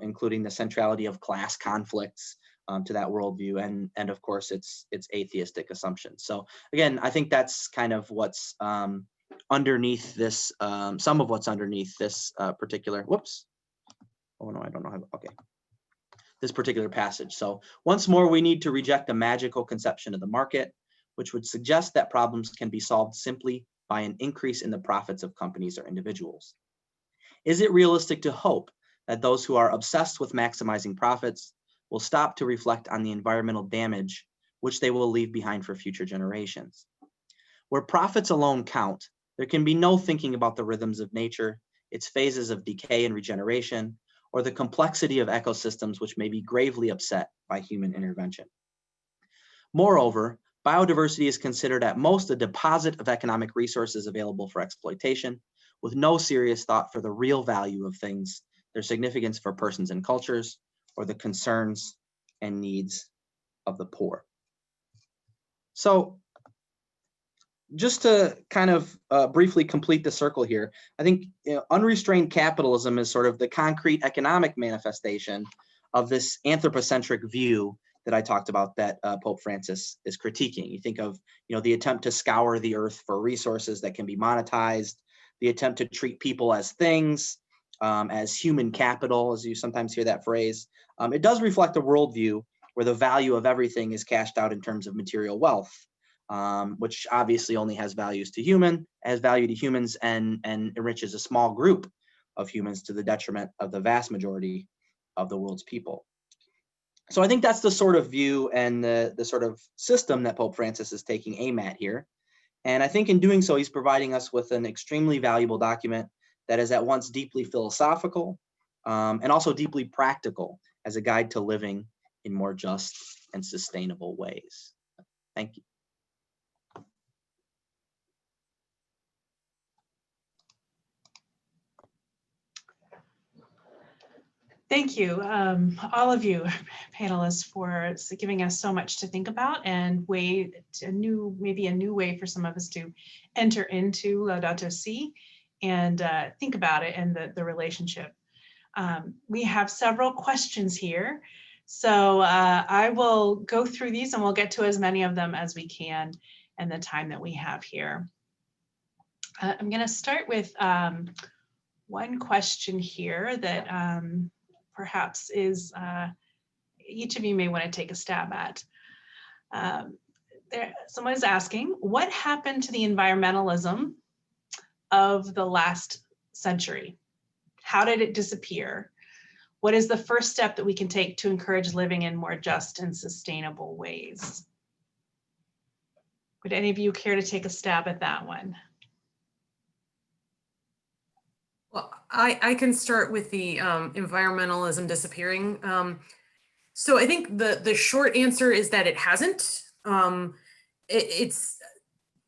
including the centrality of class conflicts to that worldview, and of course its atheistic assumptions. So again, I think that's kind of what's underneath this, some of what's underneath this particular, whoops, oh no, I don't know how, okay, this particular passage. So once more, we need to reject the magical conception of the market, which would suggest that problems can be solved simply by an increase in the profits of companies or individuals. Is it realistic to hope that those who are obsessed with maximizing profits will stop to reflect on the environmental damage which they will leave behind for future generations? Where profits alone count, there can be no thinking about the rhythms of nature, its phases of decay and regeneration, or the complexity of ecosystems which may be gravely upset by human intervention. Moreover, biodiversity is considered at most a deposit of economic resources available for exploitation, with no serious thought for the real value of things, their significance for persons and cultures, or the concerns and needs of the poor. So just to kind of briefly complete the circle here, I think unrestrained capitalism is sort of the concrete economic manifestation of this anthropocentric view that I talked about that Pope Francis is critiquing. You think of the attempt to scour the earth for resources that can be monetized, the attempt to treat people as things, as human capital, as you sometimes hear that phrase. It does reflect a worldview where the value of everything is cashed out in terms of material wealth, which obviously only has value to humans and enriches a small group of humans to the detriment of the vast majority of the world's people. So I think that's the sort of view and the sort of system that Pope Francis is taking aim at here. And I think in doing so, he's providing us with an extremely valuable document that is at once deeply philosophical and also deeply practical as a guide to living in more just and sustainable ways. Thank you. Thank you, all of you panelists, for giving us so much to think about and maybe a new way for some of us to enter into Laudato Si and think about it and the relationship. We have several questions here, so I will go through these and we'll get to as many of them as we can in the time that we have here. I'm going to start with one question here that perhaps is each of you may want to take a stab at. Someone is asking, what happened to the environmentalism of the last century? How did it disappear? What is the first step that we can take to encourage living in more just and sustainable ways? Would any of you care to take a stab at that one? Well, I can start with the environmentalism disappearing. So I think the short answer is that it hasn't.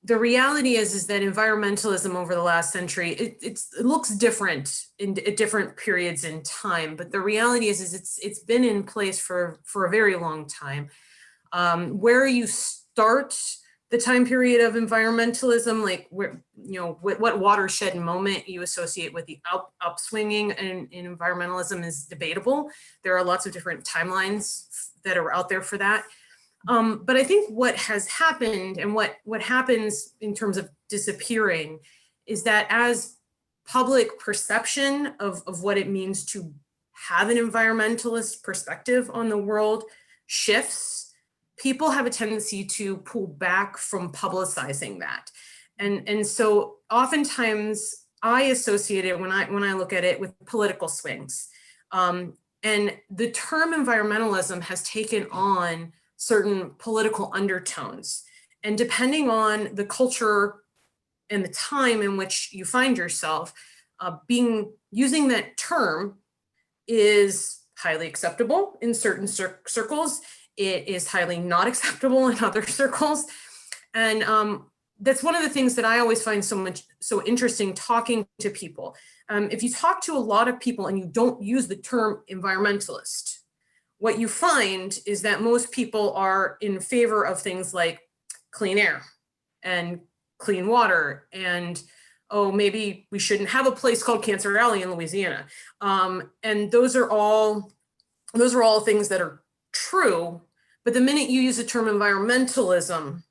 The reality is that environmentalism over the last century, it looks different at different periods in time, but the reality is it's been in place for a very long time. Where you start the time period of environmentalism, like what watershed moment you associate with the upswinging in environmentalism is debatable. There are lots of different timelines that are out there for that. But I think what has happened and what happens in terms of disappearing is that as public perception of what it means to have an environmentalist perspective on the world shifts, people have a tendency to pull back from publicizing that. And so oftentimes I associate it when I look at it with political swings. And the term environmentalism has taken on certain political undertones. And depending on the culture and the time in which you find yourself, using that term is highly acceptable in certain circles. It is highly not acceptable in other circles. And that's one of the things that I always find so interesting talking to people. If you talk to a lot of people and you don't use the term environmentalist, what you find is that most people are in favor of things like clean air and clean water and, oh, maybe we shouldn't have a place called Cancer Alley in Louisiana. And those are all things that are true, but the minute you use the term environmentalism,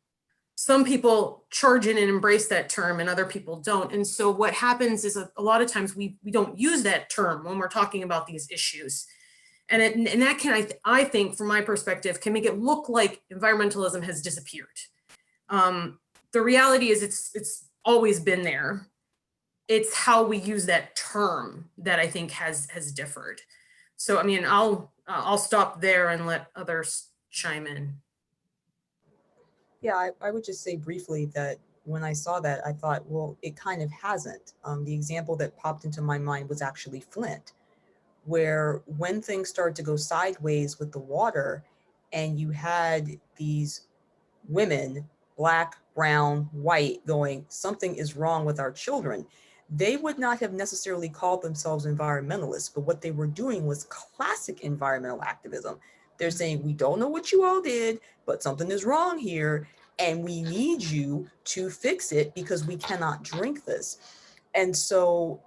some people charge in and embrace that term and other people don't. And so what happens is a lot of times we don't use that term when we're talking about these issues. And that can, I think, from my perspective, can make it look like environmentalism has disappeared. The reality is it's always been there. It's how we use that term that I think has differed. So, I mean, I'll stop there and let others chime in. Yeah, I would just say briefly that when I saw that, I thought, well, it kind of hasn't. The example that popped into my mind was actually Flint, where when things started to go sideways with the water and you had these women, black, brown, white, going, something is wrong with our children, they would not have necessarily called themselves environmentalists, but what they were doing was classic environmental activism. They're saying, we don't know what you all did, but something is wrong here, and we need you to fix it because we cannot drink this. And so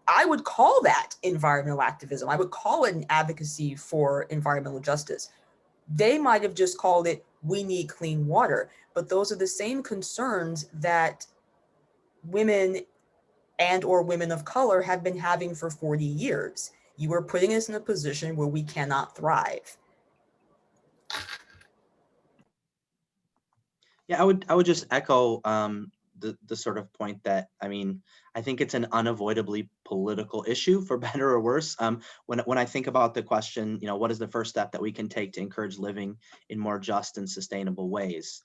I would call that environmental activism. I would call it an advocacy for environmental justice. They might have just called it, we need clean water, but those are the same concerns that women and or women of color have been having for 40 years. You are putting us in a position where we cannot thrive. Yeah, I would just echo the sort of point that, I mean, I think it's an unavoidably political issue, for better or worse. When I think about the question, you know, what is the first step that we can take to encourage living in more just and sustainable ways?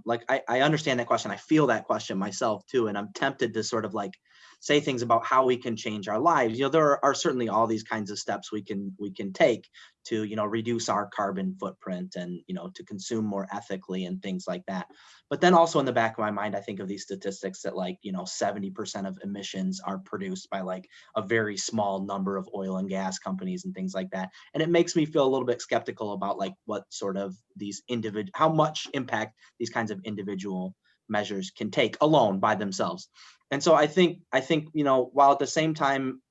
Like I understand that question. I feel that question myself too, and I'm tempted to sort of like say things about how we can change our lives. You know, there are certainly all these kinds of steps we can take to, you know, reduce our carbon footprint and, you know, to consume more ethically and things like that. But then also in the back of my mind, I think of these statistics that, like, you know, 70% of emissions are produced by like a very small number of oil and gas companies and things like that. And it makes me feel a little bit skeptical about like what sort of these how much impact these kinds of individual measures can take alone by themselves. And so I think, you know, while at the same time,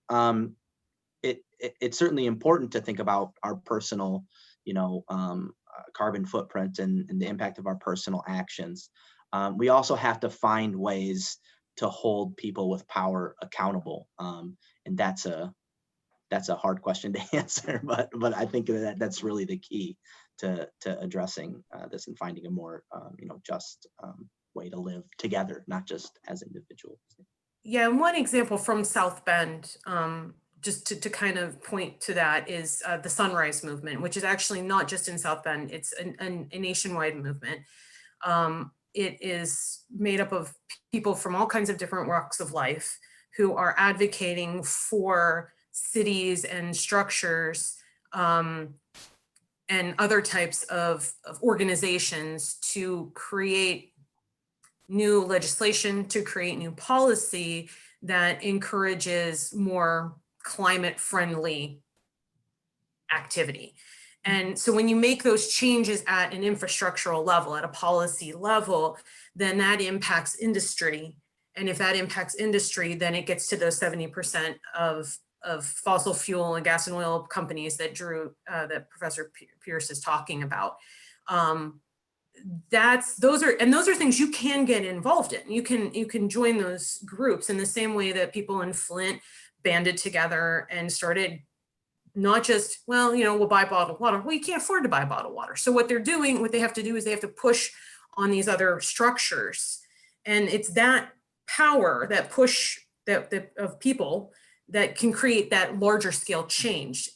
it's certainly important to think about our personal, you know, carbon footprint and the impact of our personal actions. We also have to find ways to hold people with power accountable, and that's a hard question to answer. But I think that's really the key to addressing this and finding a more you know, just way to live together, not just as individuals. Yeah, and one example from South Bend, just to kind of point to that, is the Sunrise Movement, which is actually not just in South Bend, it's a nationwide movement. It is made up of people from all kinds of different walks of life who are advocating for cities and structures and other types of organizations to create new legislation, to create new policy that encourages more climate-friendly activity. And so when you make those changes at an infrastructural level, at a policy level, then that impacts industry. And if that impacts industry, then it gets to those 70% of fossil fuel and gas and oil companies that that Professor Pierce is talking about. Those are things you can get involved in. You can join those groups in the same way that people in Flint banded together and started not just, well, you know, we'll buy bottled water. Well, you can't afford to buy bottled water. So what they have to do is they have to push on these other structures. And it's that power, that push that of people that can create that larger scale change.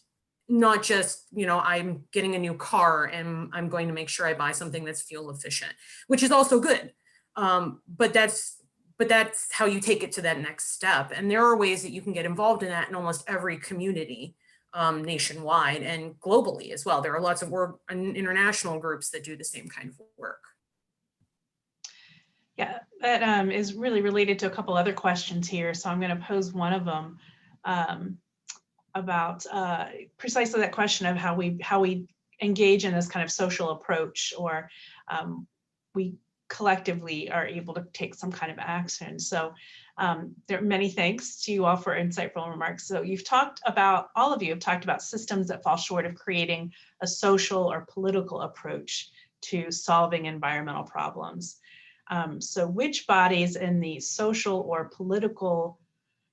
Not just, you know, I'm getting a new car and I'm going to make sure I buy something that's fuel efficient, which is also good. But that's how you take it to that next step. And there are ways that you can get involved in that in almost every community nationwide and globally as well. There are lots of international groups that do the same kind of work. Yeah, that is really related to a couple other questions here. So I'm going to pose one of them about precisely that question of how we engage in this kind of social approach, or we collectively are able to take some kind of action. So there are many thanks to you all for insightful remarks. So all of you have talked about systems that fall short of creating a social or political approach to solving environmental problems. So which bodies in the social or political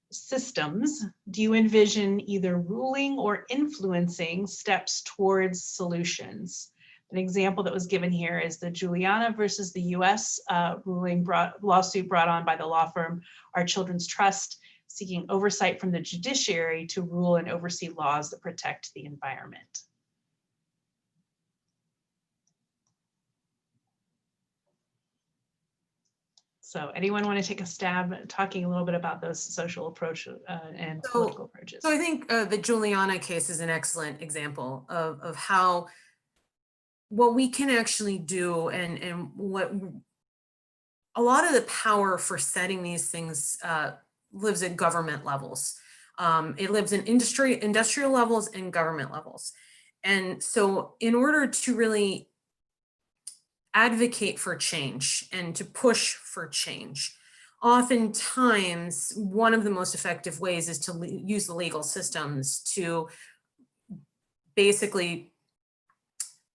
systems do you envision either ruling or influencing steps towards solutions? An example that was given here is the Juliana versus the US lawsuit brought on by the law firm Our Children's Trust, seeking oversight from the judiciary to rule and oversee laws that protect the environment. So anyone want to take a stab at talking a little bit about those social approach and political approaches? So I think the Juliana case is an excellent example of how what we can actually do and what a lot of the power for setting these things lives at government levels. It lives in industrial levels and government levels. And so in order to really advocate for change and to push for change, oftentimes one of the most effective ways is to use the legal systems to basically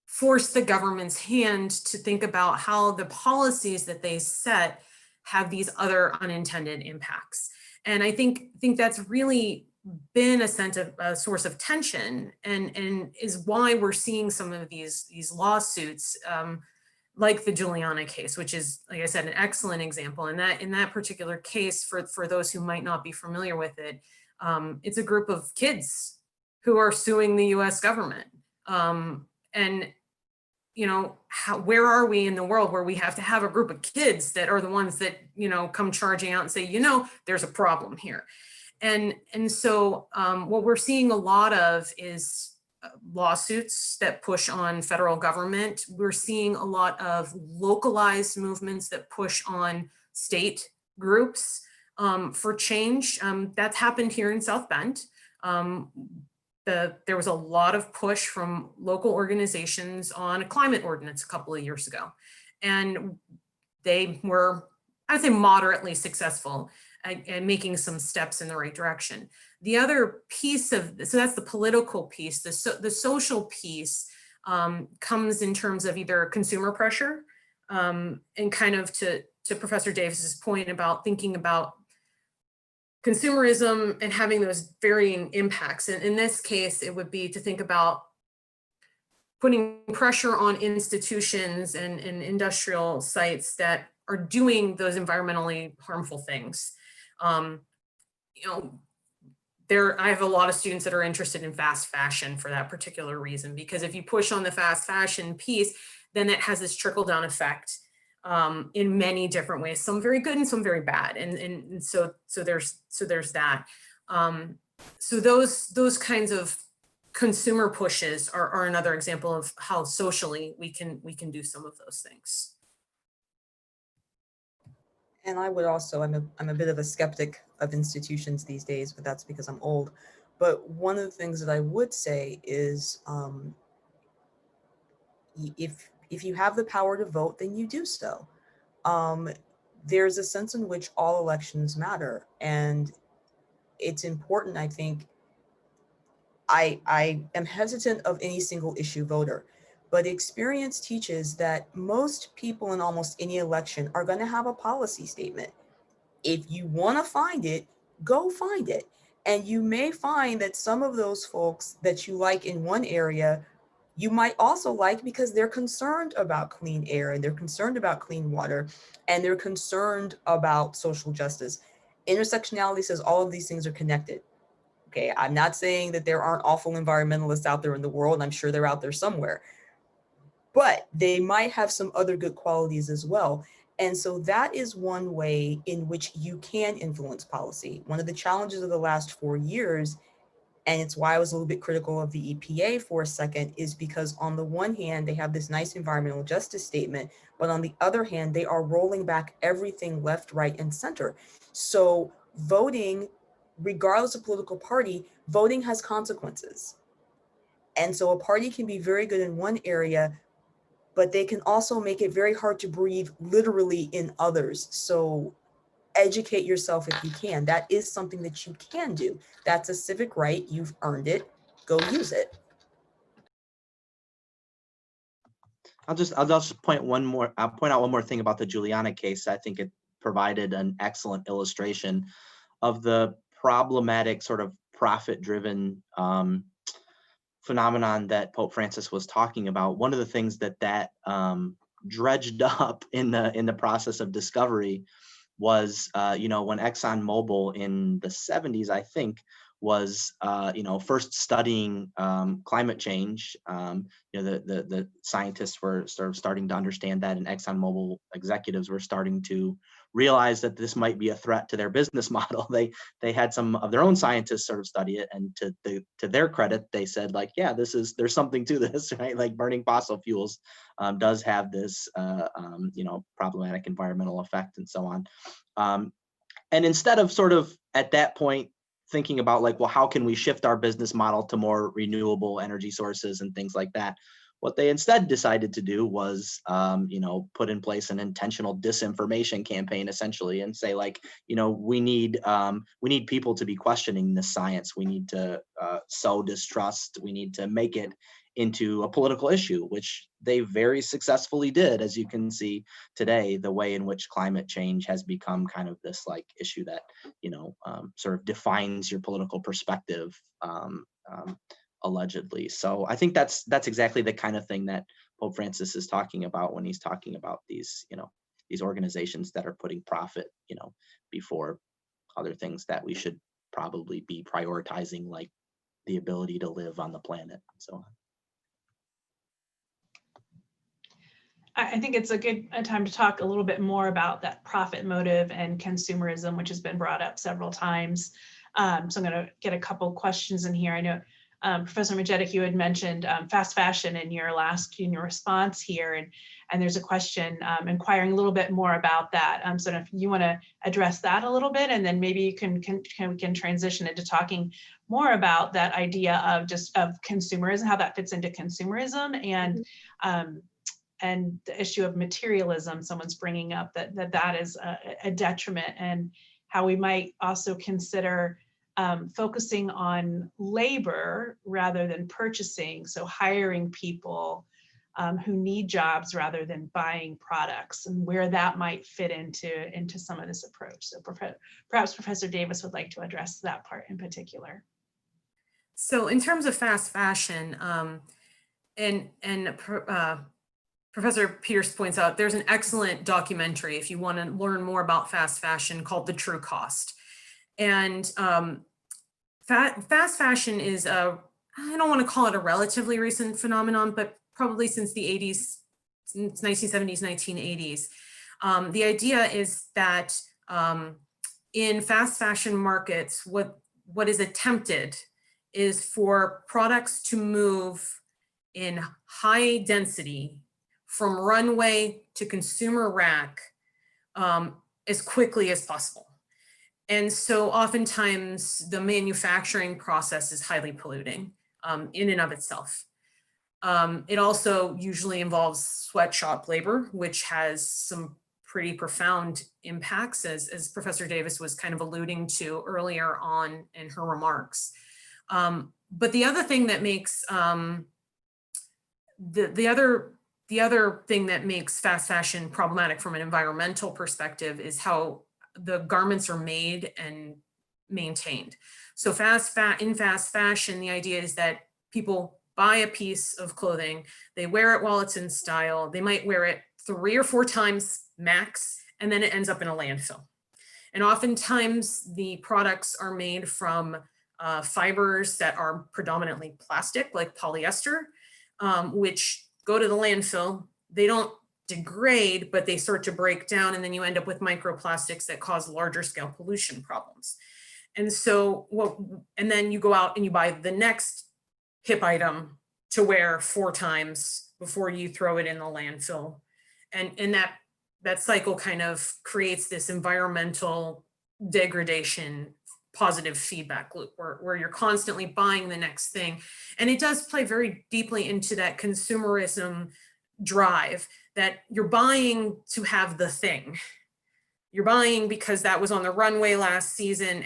force the government's hand to think about how the policies that they set have these other unintended impacts. And I think that's really been a source of tension and is why we're seeing some of these lawsuits like the Juliana case, which is, like I said, an excellent example. And that in that particular case, for those who might not be familiar with it, it's a group of kids who are suing the US government. And you know, where are we in the world where we have to have a group of kids that are the ones that, you know, come charging out and say, you know, there's a problem here. And so what we're seeing a lot of is lawsuits that push on federal government. We're seeing a lot of localized movements that push on state groups for change. That's happened here in South Bend. There was a lot of push from local organizations on a climate ordinance a couple of years ago. And they were, I would say, moderately successful at making some steps in the right direction. The other piece of, so that's the political piece, the social piece comes in terms of either consumer pressure and kind of to Professor Davis's point about thinking about consumerism and having those varying impacts. And in this case, it would be to think about putting pressure on institutions and industrial sites that are doing those environmentally harmful things. You know, I have a lot of students that are interested in fast fashion for that particular reason, because if you push on the fast fashion piece, then it has this trickle down effect in many different ways, some very good and some very bad. And so there's that. So those kinds of consumer pushes are another example of how socially we can do some of those things. And I would also, I'm a bit of a skeptic of institutions these days, but that's because I'm old. But one of the things that I would say is if you have the power to vote, then you do so. There's a sense in which all elections matter. And it's important, I think. I am hesitant of any single issue voter, but experience teaches that most people in almost any election are going to have a policy statement. If you want to find it, go find it. And you may find that some of those folks that you like in one area, you might also like because they're concerned about clean air and they're concerned about clean water and they're concerned about social justice. Intersectionality says all of these things are connected. Okay, I'm not saying that there aren't awful environmentalists out there in the world. I'm sure they're out there somewhere, but they might have some other good qualities as well. And so that is one way in which you can influence policy. One of the challenges of the last 4 years, and it's why I was a little bit critical of the EPA for a second, is because on the one hand, they have this nice environmental justice statement, but on the other hand, they are rolling back everything left, right, and center. So voting, regardless of political party, voting has consequences. And so a party can be very good in one area, but they can also make it very hard to breathe literally in others. So educate yourself if you can. That is something that you can do. That's a civic right. You've earned it. Go use it. I'll just point out one more thing about the Juliana case. I think it provided an excellent illustration of the problematic sort of profit-driven phenomenon that Pope Francis was talking about. One of the things that dredged up in the process of discovery was, when ExxonMobil in the 70s, I think, was, first studying climate change. The scientists were sort of starting to understand that, and ExxonMobil executives were starting to realized that this might be a threat to their business model, they had some of their own scientists sort of study it, and to their credit, they said like, yeah, there's something to this, right? Like burning fossil fuels does have this problematic environmental effect and so on. And instead of sort of at that point thinking about like, well, how can we shift our business model to more renewable energy sources and things like that, what they instead decided to do was, put in place an intentional disinformation campaign, essentially, and say like, we need people to be questioning this science. We need to sow distrust. We need to make it into a political issue, which they very successfully did. As you can see today, the way in which climate change has become kind of this like issue that, sort of defines your political perspective, allegedly. So I think that's exactly the kind of thing that Pope Francis is talking about when he's talking about these, these organizations that are putting profit, before other things that we should probably be prioritizing, like the ability to live on the planet and so on. I think it's a good time to talk a little bit more about that profit motive and consumerism, which has been brought up several times. So I'm going to get a couple questions in here. I know Professor Majetic, you had mentioned fast fashion in your response here, and there's a question inquiring a little bit more about that. So if you want to address that a little bit, and then maybe you can transition into talking more about that idea of consumerism, how that fits into consumerism, and the issue of materialism. Someone's bringing up that is a detriment, and how we might also consider focusing on labor rather than purchasing, so hiring people who need jobs rather than buying products, and where that might fit into some of this approach. So perhaps Professor Davis would like to address that part in particular. So in terms of fast fashion, Professor Peters points out there's an excellent documentary if you want to learn more about fast fashion called The True Cost. And fast fashion is I don't want to call it a relatively recent phenomenon, but probably since the 80s, since 1970s, 1980s. The idea is that in fast fashion markets, what is attempted is for products to move in high density from runway to consumer rack as quickly as possible. And so oftentimes the manufacturing process is highly polluting in and of itself. It also usually involves sweatshop labor, which has some pretty profound impacts, as Professor Davis was kind of alluding to earlier on in her remarks. But the other thing that makes the other thing that makes fast fashion problematic from an environmental perspective is how the garments are made and maintained. So in fast fashion, the idea is that people buy a piece of clothing, they wear it while it's in style, they might wear it 3 or 4 times max, and then it ends up in a landfill. And oftentimes the products are made from fibers that are predominantly plastic, like polyester, which go to the landfill. They don't degrade, but they start to break down, and then you end up with microplastics that cause larger scale pollution problems. And so and then you go out and you buy the next hip item to wear 4 times before you throw it in the landfill. And that cycle kind of creates this environmental degradation positive feedback loop where you're constantly buying the next thing. And it does play very deeply into that consumerism drive, that you're buying to have the thing. You're buying because that was on the runway last season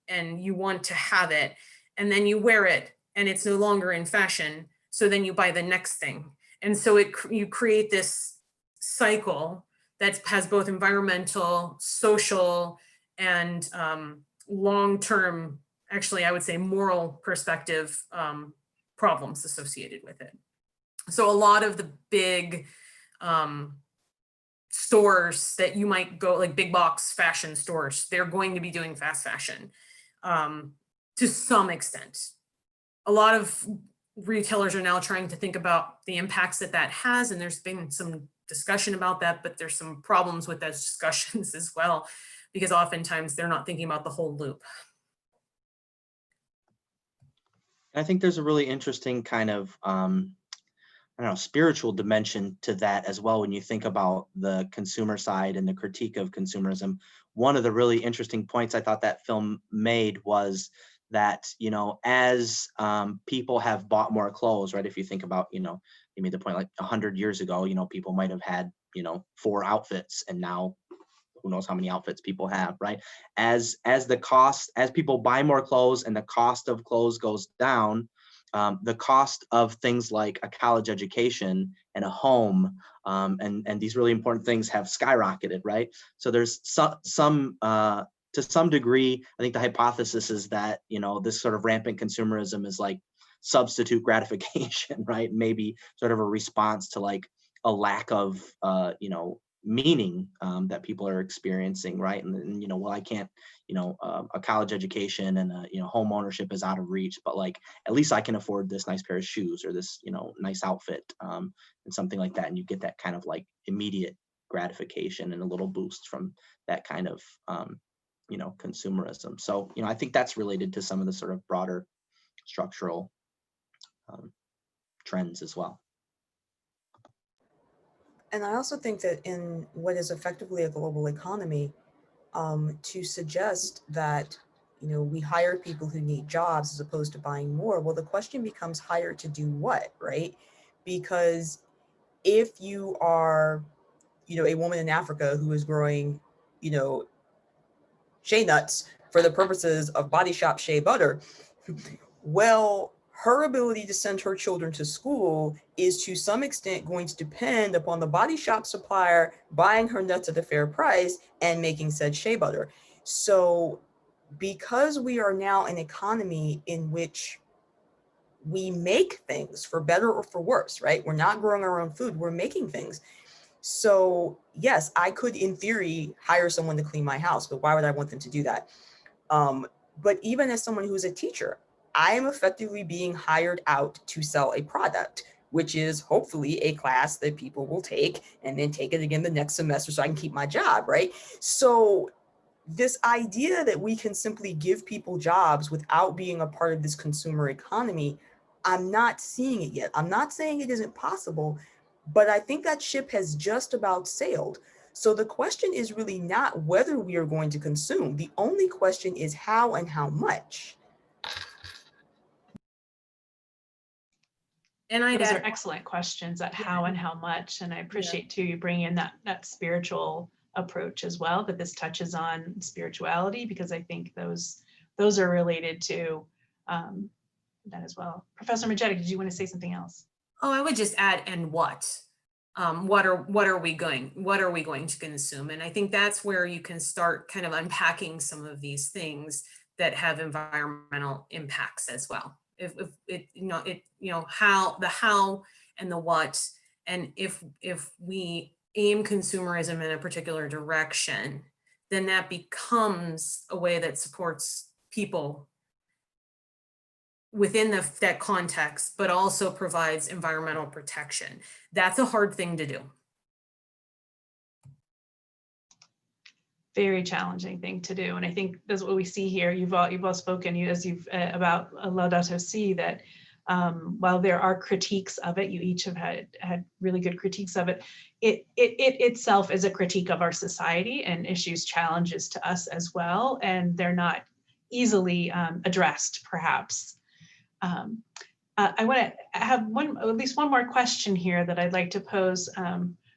and you want to have it, and then you wear it and it's no longer in fashion. So then you buy the next thing. And so you create this cycle that has both environmental, social, and long-term, actually, I would say moral perspective problems associated with it. So a lot of the big stores that you might go, like big box fashion stores, they're going to be doing fast fashion to some extent. A lot of retailers are now trying to think about the impacts that has, and there's been some discussion about that, but there's some problems with those discussions as well, because oftentimes they're not thinking about the whole loop. I think there's a really interesting kind of, I don't know, spiritual dimension to that as well. When you think about the consumer side and the critique of consumerism, one of the really interesting points I thought that film made was that, you know, as people have bought more clothes, right? If you think about, you know, they made the point like 100 years ago, you know, people might have had, you know, 4 outfits, and now who knows how many outfits people have, right? As the cost, as people buy more clothes and the cost of clothes goes down, the cost of things like a college education and a home, and these really important things have skyrocketed, right? So there's some to some degree, I think the hypothesis is that, you know, this sort of rampant consumerism is like substitute gratification, right? Maybe sort of a response to like a lack of, you know, meaning that people are experiencing, right? And you know, well, I can't, you know, a college education and you know, home ownership is out of reach, but like at least I can afford this nice pair of shoes or this, you know, nice outfit, and something like that. And you get that kind of like immediate gratification and a little boost from that kind of you know, consumerism. So, you know, I think that's related to some of the sort of broader structural trends as well. And I also think that in what is effectively a global economy, to suggest that, you know, we hire people who need jobs as opposed to buying more, well, the question becomes hire to do what, right? Because if you are, you know, a woman in Africa who is growing, you know, shea nuts for the purposes of body shop shea butter, well, her ability to send her children to school is to some extent going to depend upon the body shop supplier buying her nuts at a fair price and making said shea butter. So because we are now an economy in which we make things for better or for worse, right? We're not growing our own food, we're making things. So yes, I could in theory hire someone to clean my house, but why would I want them to do that? But even as someone who is a teacher, I am effectively being hired out to sell a product, which is hopefully a class that people will take and then take it again the next semester so I can keep my job, right? So this idea that we can simply give people jobs without being a part of this consumer economy, I'm not seeing it yet. I'm not saying it isn't possible, but I think that ship has just about sailed. So the question is really not whether we are going to consume. The only question is how and how much. And Those are excellent questions at how and how much. And I appreciate too, you bring in that spiritual approach as well, that this touches on spirituality, because I think those are related to that as well. Professor Majetic, did you want to say something else? Oh, I would just add, and what? What are we going to consume? And I think that's where you can start kind of unpacking some of these things that have environmental impacts as well. If how and the what, and if we aim consumerism in a particular direction, then that becomes a way that supports people within that context, but also provides environmental protection. That's a hard thing to do. Very challenging thing to do. And I think that's what we see here. You've all spoken about Laudato Si, that while there are critiques of it, you each have had really good critiques of it. It itself is a critique of our society and issues challenges to us as well. And they're not easily addressed, perhaps. I want to have at least one more question here that I'd like to pose,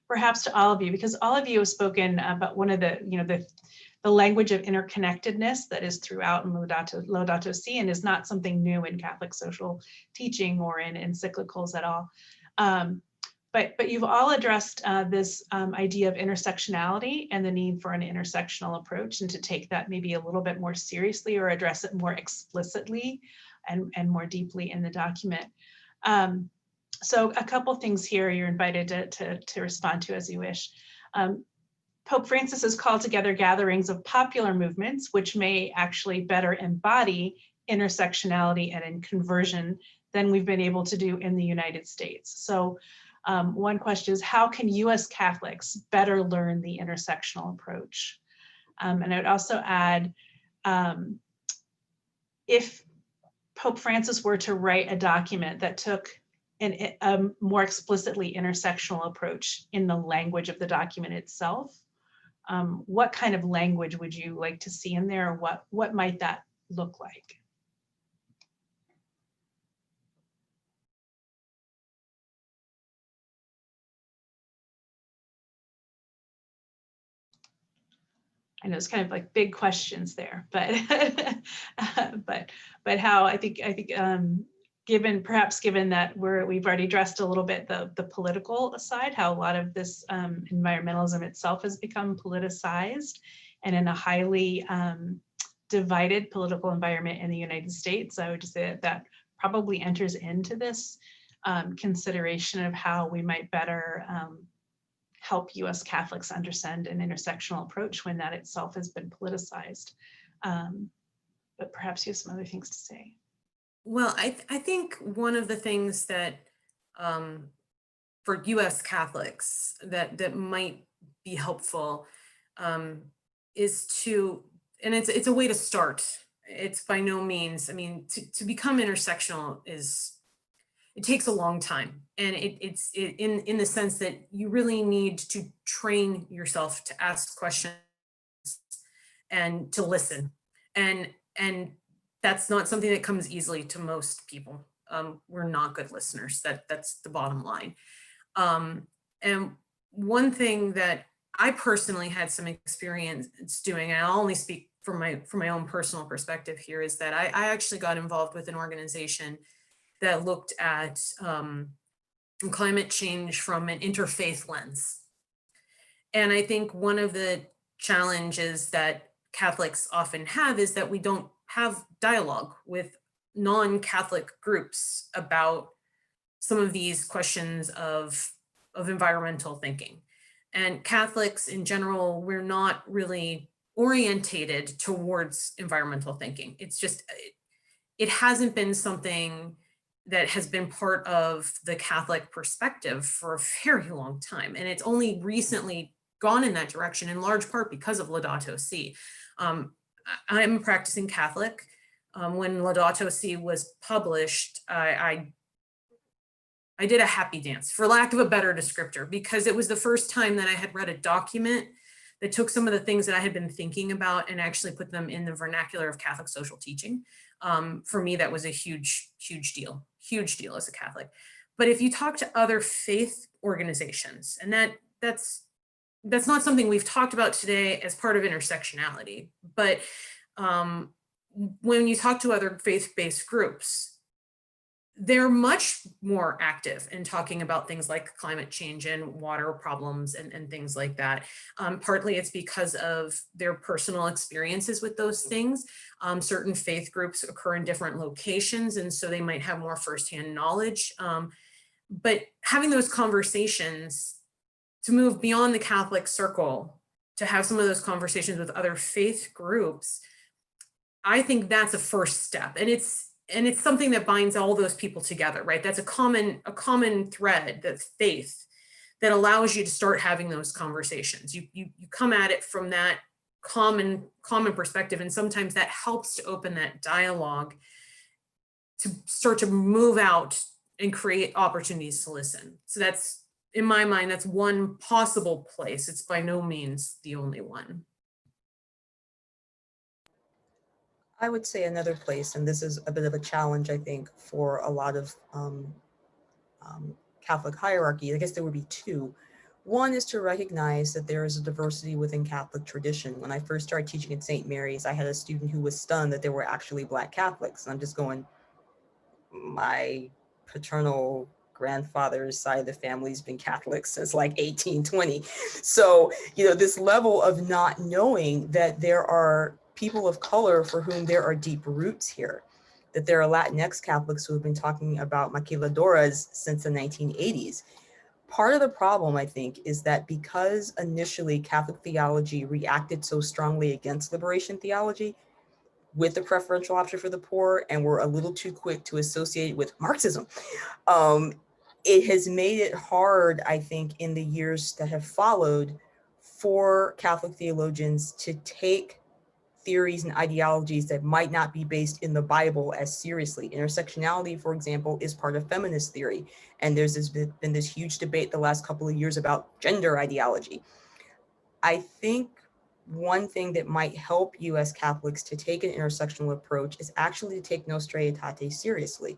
perhaps to all of you, because all of you have spoken about one of the language of interconnectedness that is throughout in Laudato Si, and is not something new in Catholic social teaching or in encyclicals at all. But you've all addressed this idea of intersectionality and the need for an intersectional approach, and to take that maybe a little bit more seriously or address it more explicitly and more deeply in the document. So a couple things here you're invited to respond to as you wish. Pope Francis has called together gatherings of popular movements, which may actually better embody intersectionality and in conversion than we've been able to do in the United States. So One question is, how can US Catholics better learn the intersectional approach? And I would also add, if Pope Francis were to write a document that took a more explicitly intersectional approach in the language of the document itself, what kind of language would you like to see in there? What might that look like? I know it's kind of like big questions there, but but how I think given that we've already addressed a little bit the political side, how a lot of this environmentalism itself has become politicized, and in a highly divided political environment in the United States, I would just say that probably enters into this consideration of how we might better help US Catholics understand an intersectional approach when that itself has been politicized. But perhaps you have some other things to say. Well, I think one of the things that for US Catholics that might be helpful is to, and it's a way to start. It's by no means, I mean, to become intersectional it takes a long time, and it's in the sense that you really need to train yourself to ask questions and to listen, and that's not something that comes easily to most people. We're not good listeners. That's the bottom line. And one thing that I personally had some experience doing, and I'll only speak from my own personal perspective here, is that I actually got involved with an organization that looked at climate change from an interfaith lens. And I think one of the challenges that Catholics often have is that we don't have dialogue with non-Catholic groups about some of these questions of environmental thinking. And Catholics in general, we're not really orientated towards environmental thinking. It's just, it hasn't been something that has been part of the Catholic perspective for a very long time. And it's only recently gone in that direction, in large part because of Laudato Si. I'm a practicing Catholic. When Laudato Si was published, I did a happy dance, for lack of a better descriptor, because it was the first time that I had read a document that took some of the things that I had been thinking about and actually put them in the vernacular of Catholic social teaching. For me, that was a huge deal as a Catholic. But if you talk to other faith organizations, and that's not something we've talked about today as part of intersectionality, but when you talk to other faith-based groups, they're much more active in talking about things like climate change and water problems and things like that. Partly it's because of their personal experiences with those things. Certain faith groups occur in different locations, and so they might have more firsthand knowledge. But having those conversations, to move beyond the Catholic circle, to have some of those conversations with other faith groups, I think that's a first step. And it's something that binds all those people together, right? That's a common thread, that's faith, that allows you to start having those conversations. You come at it from that common perspective, and sometimes that helps to open that dialogue to start to move out and create opportunities to listen. So that's, in my mind, that's one possible place. It's by no means the only one. I would say another place, and this is a bit of a challenge, I think, for a lot of Catholic hierarchy. I guess there would be two. One is to recognize that there is a diversity within Catholic tradition. When I first started teaching at St. Mary's, I had a student who was stunned that there were actually Black Catholics. And I'm just going, my paternal grandfather's side of the family's been Catholic since like 1820. So, this level of not knowing that there are people of color for whom there are deep roots here, that there are Latinx Catholics who have been talking about maquiladoras since the 1980s. Part of the problem, I think, is that because initially Catholic theology reacted so strongly against liberation theology with the preferential option for the poor, and were a little too quick to associate it with Marxism, it has made it hard, I think, in the years that have followed for Catholic theologians to take theories and ideologies that might not be based in the Bible as seriously. Intersectionality, for example, is part of feminist theory. And there's been this huge debate the last couple of years about gender ideology. I think one thing that might help you as Catholics to take an intersectional approach is actually to take Nostra Aetate seriously.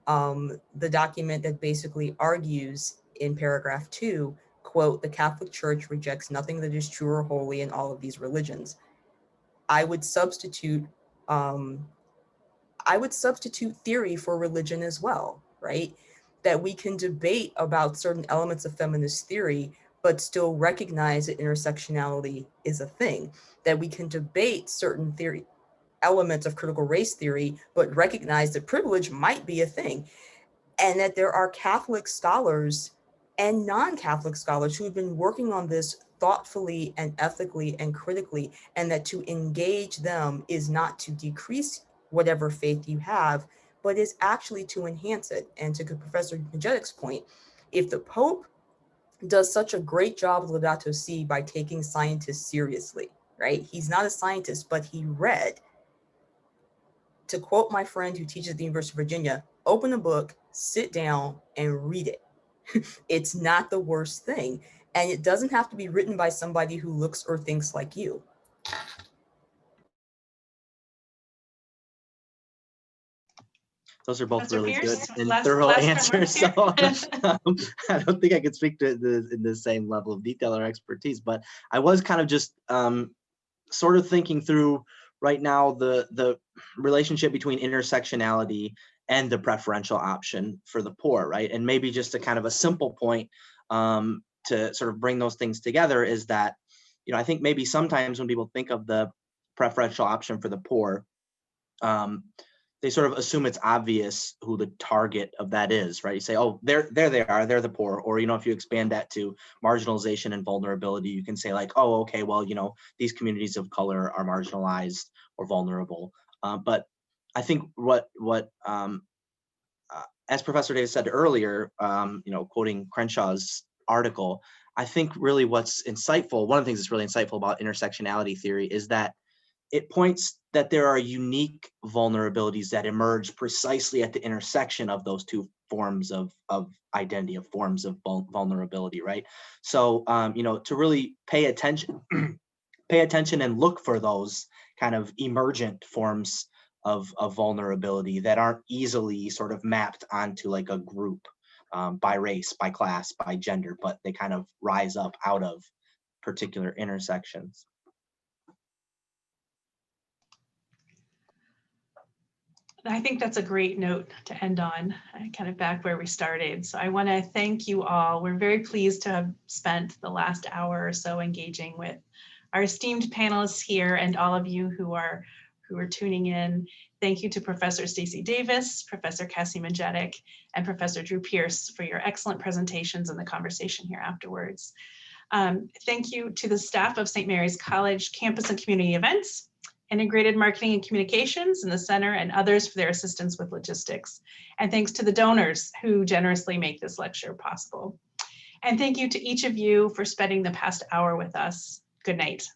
The document that basically argues in paragraph 2, quote, "The Catholic Church rejects nothing that is true or holy in all of these religions." I would substitute theory for religion as well, right? That we can debate about certain elements of feminist theory, but still recognize that intersectionality is a thing. That we can debate certain theory elements of critical race theory, but recognize that privilege might be a thing. And that there are Catholic scholars and non-Catholic scholars who have been working on this thoughtfully and ethically and critically, and that to engage them is not to decrease whatever faith you have, but is actually to enhance it. And to Professor Majetic's point, if the Pope does such a great job of Laudato Si by taking scientists seriously, right? He's not a scientist, but he read. To quote my friend who teaches at the University of Virginia, open a book, sit down, and read it. It's not the worst thing. And it doesn't have to be written by somebody who looks or thinks like you. Those are both Professor really Pierce, good and last thorough remarks answers. here. So I don't think I could speak to in the same level of detail or expertise, but I was kind of just sort of thinking through right now the relationship between intersectionality and the preferential option for the poor, right? And maybe just a kind of a simple point to sort of bring those things together is that, you know, I think maybe sometimes when people think of the preferential option for the poor, they sort of assume it's obvious who the target of that is, right? You say, oh, there they are, they're the poor. Or, you know, if you expand that to marginalization and vulnerability, you can say like, oh, okay, well, you know, these communities of color are marginalized or vulnerable. But I think what as Professor Davis said earlier, you know, quoting Crenshaw's article, I think really what's insightful, one of the things that's really insightful about intersectionality theory is that it points that there are unique vulnerabilities that emerge precisely at the intersection of those two forms of identity, of forms of vulnerability, right? So, you know, to really pay attention and look for those kind of emergent forms of vulnerability that aren't easily sort of mapped onto like a group by race, by class, by gender, but they kind of rise up out of particular intersections. I think that's a great note to end on, kind of back where we started. So I want to thank you all. We're very pleased to have spent the last hour or so engaging with our esteemed panelists here and all of you who are tuning in. Thank you to Professor Stacy Davis, Professor Cassie Majetic, and Professor Drew Pierce for your excellent presentations and the conversation here afterwards. Thank you to the staff of St. Mary's College Campus and Community Events, Integrated Marketing and Communications in the Center, and others for their assistance with logistics. And thanks to the donors who generously make this lecture possible. And thank you to each of you for spending the past hour with us. Good night.